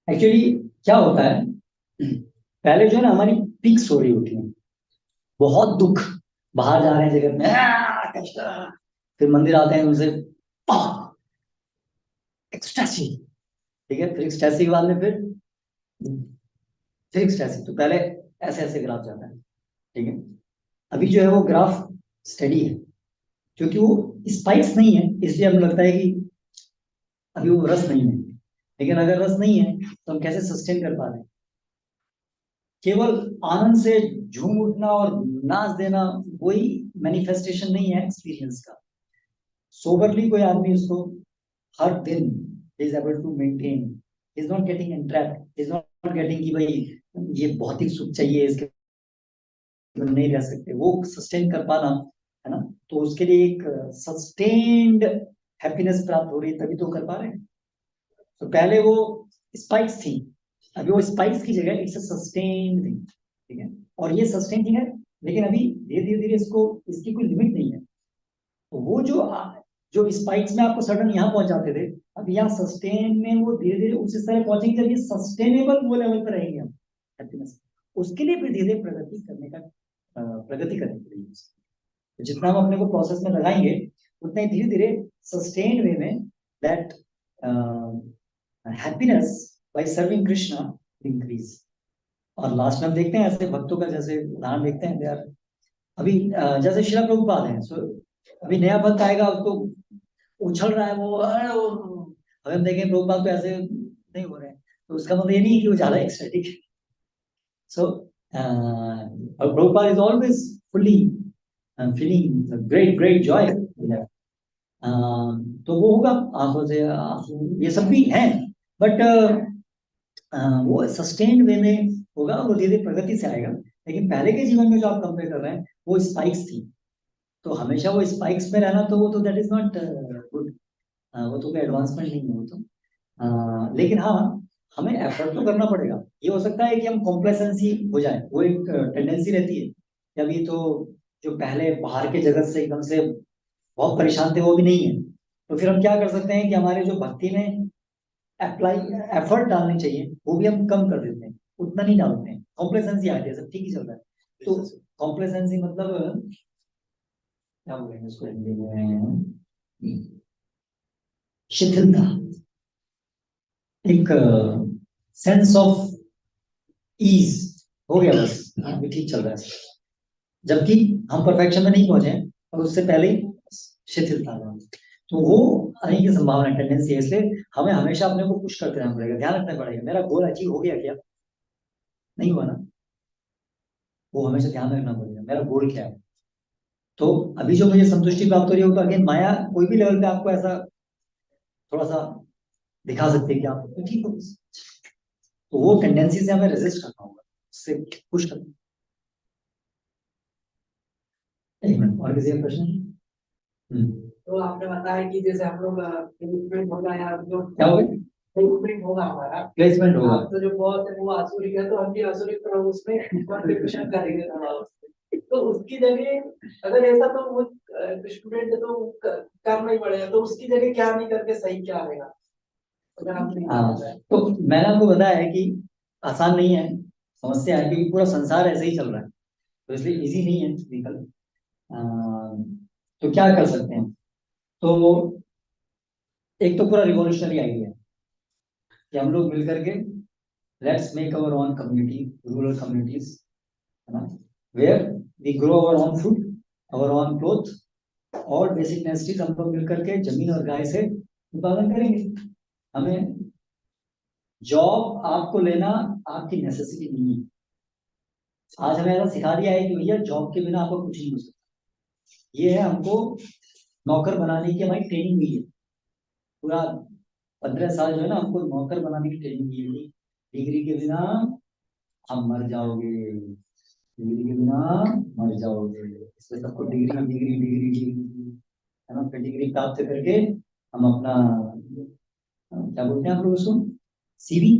एक्चुअली क्या होता है, पहले जो है ना हमारी पीक्स हो रही होती है, बहुत दुख, बाहर जा रहे हैं जगत में कष्ट, फिर मंदिर आते हैं उनसे एक्सटेसी, ठीक है। फिर एक्सटेसी के बाद में फिर एक्सटेसी। तो पहले ऐसे ऐसे ग्राफ जाता है, ठीक है। अभी जो है वो ग्राफ स्टडी है, क्योंकि वो स्पाइक्स नहीं है, इसलिए हमें लगता है कि अभी वो रस नहीं है। लेकिन अगर रस नहीं है तो हम कैसे सस्टेन कर पा रहे हैं। केवल आनंद से झूम उठना और नाच देना वही मैनिफेस्टेशन नहीं है एक्सपीरियंस का। सोबरली कोई आदमी उसको हर दिन is able to maintain, is not getting entrapped, is not getting कि भाई ये भौतिक सुख चाहिए इसके नहीं रह सकते, वो सस्टेन कर पाना, है ना। तो उसके लिए एक सस्टेन्ड हैप्पीनेस प्राप्त हो रही है, तभी तो कर पा रहे हैं। तो पहले वो स्पाइक्स थी, अभी वो स्पाइक्स की जगह इट्स अ सस्टेन्ड थिंग, ठीक है। और ये सस्टेन थिंग है, लेकिन अभी धीरे धीरे धीरे इसको, इसकी कोई लिमिट नहीं है। तो वो जो स्पाइक्स में आपको सडन यहाँ पहुंचाते थे, अब यहाँ सस्टेन में वो धीरे धीरे उस तरह पहुंचेंगे जब ये सस्टेनेबल वो लेवल पर रहेंगे हम हैप्पीनेस। उसके लिए फिर धीरे प्रगति करने का, प्रगति करनी पड़ेगी। तो जितना हम अपने को प्रोसेस में लगाएंगे उतना ही धीरे धीरे सस्टेन्ड वे में that happiness by serving Krishna increase। और लास्ट में हम देखते हैं ऐसे भक्तों का, जैसे उदाहरण देखते हैं यार, अभी जैसे श्रील प्रभुपाद है, सो अभी नया भक्त आएगा, उसको उछल रहा है वो, अभी हम देखें प्रभुपाद तो ऐसे नहीं हो रहे हैं, तो उसका मतलब ये नहीं है कि वो ज्यादा एक्सटेटिक है। So Prabhupada is always fully feeling great great joy. तो वो होगा आंखों से आंसू, ये सब भी हैं, बट वो सस्टेन्ड वे में होगा, वो धीरे धीरे प्रगति से आएगा। लेकिन पहले के जीवन में जो आप कंपेयर कर रहे हैं वो स्पाइक्स थी, तो हमेशा वो स्पाइक्स में रहना, तो वो तो दैट इज नॉट गुड, वो तो कोई एडवांसमेंट नहीं है वो तो। लेकिन हाँ, हमें एफर्ट तो करना पड़ेगा। ये हो सकता है कि हम कॉम्प्लेसेंसी हो जाए, वो एक टेंडेंसी रहती है कि अभी तो जो पहले बाहर के जगत से एकदम से बहुत परेशान थे वो भी नहीं है, तो फिर हम क्या कर सकते हैं कि हमारे जो भक्ति में अप्लाई एफर्ट डालने चाहिए वो भी हम कम कर देते हैं, उतना नहीं डालते हैं, कॉम्प्लेसेंसी आती है, सब ठीक ही चल रहा है। तो कॉम्प्लेसेंसी मतलब क्या बोलेंगे उसको हिंदी में, शिथिलता, एक सेंस ऑफ ईज हो गया, बस भी ठीक चल रहा है, जबकि हम परफेक्शन में नहीं पहुंचे हैं और उससे पहले ही शिथिलता है। तो वो आने की संभावना, टेंडेंसी है, इसलिए हमें हमेशा अपने को पुश करते रहना पड़ेगा, ध्यान रखना पड़ेगा मेरा गोल अचीव हो गया क्या, नहीं हुआ ना, वो हमेशा ध्यान रखना पड़ेगा मेरा गोल क्या है। तो अभी जो मुझे संतुष्टि प्राप्त हो रही हो, तो अगेन माया कोई भी लेवल पे आपको ऐसा थोड़ा सा दिखा सकते हैं कि आप तो ठीक हो, तो वो टेंडेंसी से हमें रेजिस्ट करना होगा, उससे पुश करना। एक मिनट, और किसी का प्रश्न? तो आपने बताया कि जैसे हम लोग प्लेसमेंट होगा या जो क्या होगा? प्लेसमेंट होगा हमारा, प्लेसमेंट होगा, तो जो बॉस है वो आसुरिक है, तो हम भी आसुरिक तरह उसमें कंट्रीब्यूशन करेंगे थोड़ा उसमें। तो उसकी जगह अगर ऐसा, तो वो स्टूडेंट तो करना ही पड़ेगा, तो उसकी जगह क्या नहीं करके सही क्या रहेगा, अगर आपने हाँ, तो मैंने आपको बताया है कि आसान नहीं है, समस्या है, क्योंकि पूरा संसार ऐसे ही चल रहा है, तो इसलिए इजी नहीं है निकल। तो क्या कर सकते हैं, तो एक तो पूरा रिवॉल्यूशनरी आइडिया है कि हम लोग मिलकर के let's make our own community, rural communities, है ना, where we grow our own food, our own cloth, और बेसिक नेसेसिटीज हम लोग मिलकर के जमीन और गाय से उत्पादन करेंगे। हमें जॉब आपको लेना आपकी नेसेसिटी नहीं है, आज हमें ऐसा सिखा दिया है कि भैया जॉब के बिना आपको कुछ नहीं हो सकता, ये है हमको नौकर बनाने की हमारी ट्रेनिंग हुई है, पूरा 15 साल जो है ना हमको नौकर बनाने की ट्रेनिंग हुई है। डिग्री के बिना हम मर जाओगे, डिग्री के बिना मर जाओगे, इसलिए सबको डिग्री डिग्री डिग्री डिग्री, है ना, फिर डिग्री प्राप्त करके हम अपना क्या बोलते हैं आप लोग उसको, सीवी,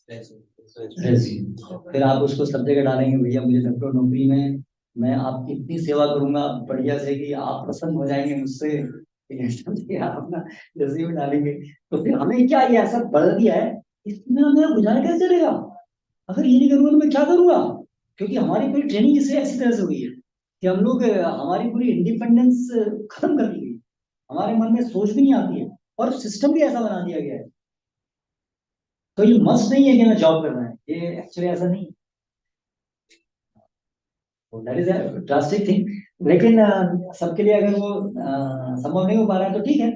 रेज्यूम, फिर आप उसको सब जगह डालेंगे, भैया मुझे डॉक्टर नौकरी में मैं आपकी इतनी सेवा करूंगा बढ़िया से कि आप प्रसन्न हो जाएंगे मुझसे, आप अपना रेज्यूम डालेंगे। तो फिर हमें क्या ये ऐसा बढ़ दिया है, इसमें हमें गुजारा कैसे चलेगा, अगर ये नहीं करूंगा तो मैं क्या करूंगा, क्योंकि हमारी पूरी ट्रेनिंग इससे ऐसी तरह से हुई है कि हम लोग हमारी पूरी इंडिपेंडेंस खत्म कर दी गई, हमारे मन में सोच भी नहीं आती है, और सिस्टम भी ऐसा बना दिया गया है। तो ये मस्ट नहीं है कि मैं जॉब करना है, ये एक्चुअली ऐसा नहीं, दैट इज ड्रास्टिक थिंग। लेकिन सबके लिए अगर वो संभव नहीं हो पा रहा है तो ठीक है,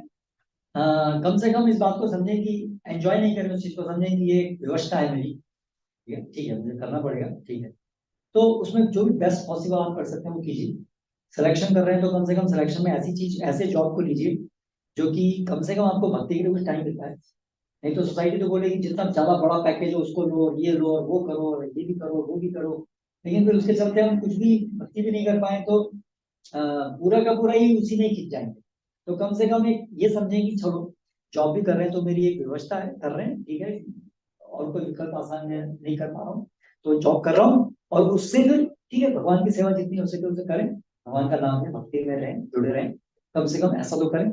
कम से कम इस बात को समझें कि एंजॉय नहीं करें उस चीज को, समझें कि ये एक व्यवस्था है मेरी, ठीक है मुझे करना पड़ेगा, ठीक है। तो उसमें जो भी बेस्ट पॉसिबल आप कर सकते हैं वो कीजिए। सिलेक्शन कर रहे हैं तो कम से कम सिलेक्शन में ऐसी चीज, ऐसे जॉब को लीजिए जो कि कम से कम आपको भक्ति के लिए कुछ टाइम देता है। नहीं तो सोसाइटी तो बोलेगी जितना ज्यादा बड़ा पैकेज हो उसको लो, और ये लो और वो करो और ये भी करो वो भी करो, लेकिन फिर उसके चलते हम कुछ भी भक्ति भी नहीं कर पाए तो पूरा का पूरा ही उसी में खिंच जाएंगे। तो कम से कम एक ये समझें कि चलो जॉब भी कर रहे हैं तो मेरी एक व्यवस्था है, कर रहे हैं ठीक है, और कोई विकल्प आसान है नहीं कर पा रहा हूँ तो जॉब कर रहा हूँ, और उससे फिर ठीक है भगवान की सेवा जितनी हो सके उसे करें, भगवान का नाम है, भक्ति में रहें, जुड़े रहें, कम से कम ऐसा तो करें,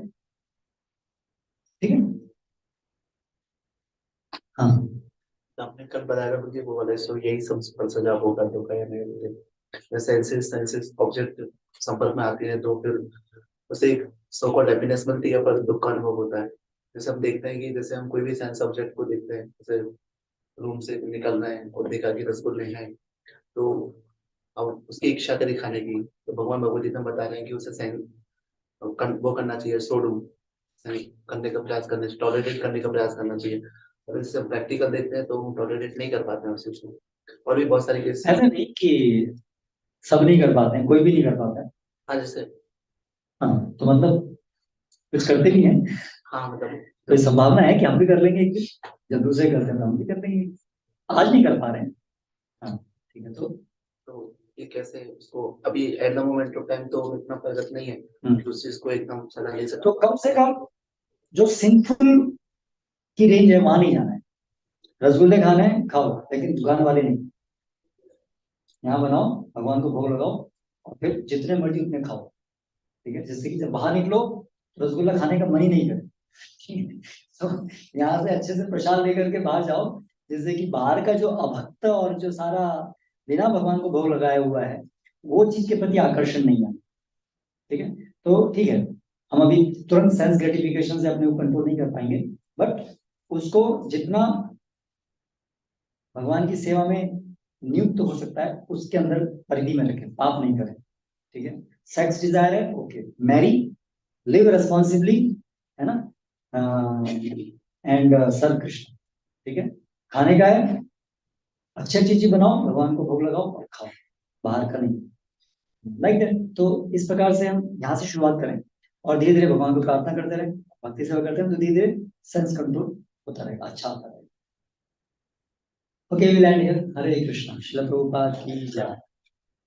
ठीक है। हाँ, आपने कल बताया था मुझे वो वाला, सो यही सब सजा होगा तो का या नहीं, सेंसेस सेंसेस ऑब्जेक्ट संपर्क में आती है तो फिर उसे एक सो कॉल्ड हैप्पीनेस मिलती है पर दुख का अनुभव होता है। जैसे हम देखते हैं कि जैसे हम कोई भी सेंस ऑब्जेक्ट को देखते हैं, जैसे रूम से निकलना है और देखा कि रसगुल्ले हैं, तो अब उसकी इच्छा करी खाने की, तो भगवान भगवत गीता में बता रहे हैं कि उसे सहन वो करना चाहिए, सोडू सहन करने का प्रयास करना चाहिए, टॉलरेट करने का प्रयास करना चाहिए। अगर इससे प्रैक्टिकल देखते हैं तो टॉलरेट नहीं कर पाते हैं उस चीज को। और भी बहुत सारे केस ऐसा नहीं कि सब नहीं कर पाते हैं, कोई भी नहीं कर पाता है। हाँ जैसे हाँ, तो मतलब कुछ करते भी हैं, हाँ मतलब कोई संभावना है कि हम भी कर लेंगे एक दिन, जब दूसरे करते हैं तो हम भी कर लेंगे। आज नहीं कर पा रहे हैं, हाँ ठीक है। तो ये कैसे उसको अभी at the moment of time तो इतना प्रगत नहीं है कि उस चीज को एकदम सदा ले सकते। तो कम से कम जो सिंफुल की रेंज है वहां नहीं जाना है। रसगुल्ले खाने हैं खाओ, लेकिन दुकान वाले नहीं। यहाँ बनाओ, भगवान को भोग लगाओ, और फिर जितने मर्जी उतने खाओ, ठीक है। जिससे कि जब बाहर निकलो रसगुल्ला खाने का मन ही नहीं करे। तो यहाँ से अच्छे से प्रसाद लेकर के बाहर जाओ, जिससे कि बाहर का जो अभक्त और जो सारा बिना भगवान को भोग लगाया हुआ है, वो चीज के प्रति आकर्षण नहीं है, ठीक है। तो ठीक है, हम अभी तुरंत सेंस ग्रेटिफिकेशन से अपने को कंट्रोल नहीं कर पाएंगे, बट उसको जितना भगवान की सेवा में नियुक्त हो सकता है उसके अंदर परिधि में रखें, पाप नहीं करें, ठीक है। सेक्स डिजायर है, ओके, मैरी, लिव रेस्पॉन्सिबली, है ना, एंड सर्व कृष्ण, ठीक है। खाने का है, अच्छी अच्छी चीज बनाओ, भगवान को भोग लगाओ और खाओ, बाहर का नहीं, लाइक दैट। तो इस प्रकार से हम यहाँ से शुरुआत करें और धीरे धीरे भगवान को प्रार्थना करते रहे, भक्ति सेवा करते हैं, तो धीरे धीरे सेंस कंट्रोल होता रहेगा, अच्छा होता रहेगा। Okay, we land here. Hare Krishna. Srila Prabhupada की जय।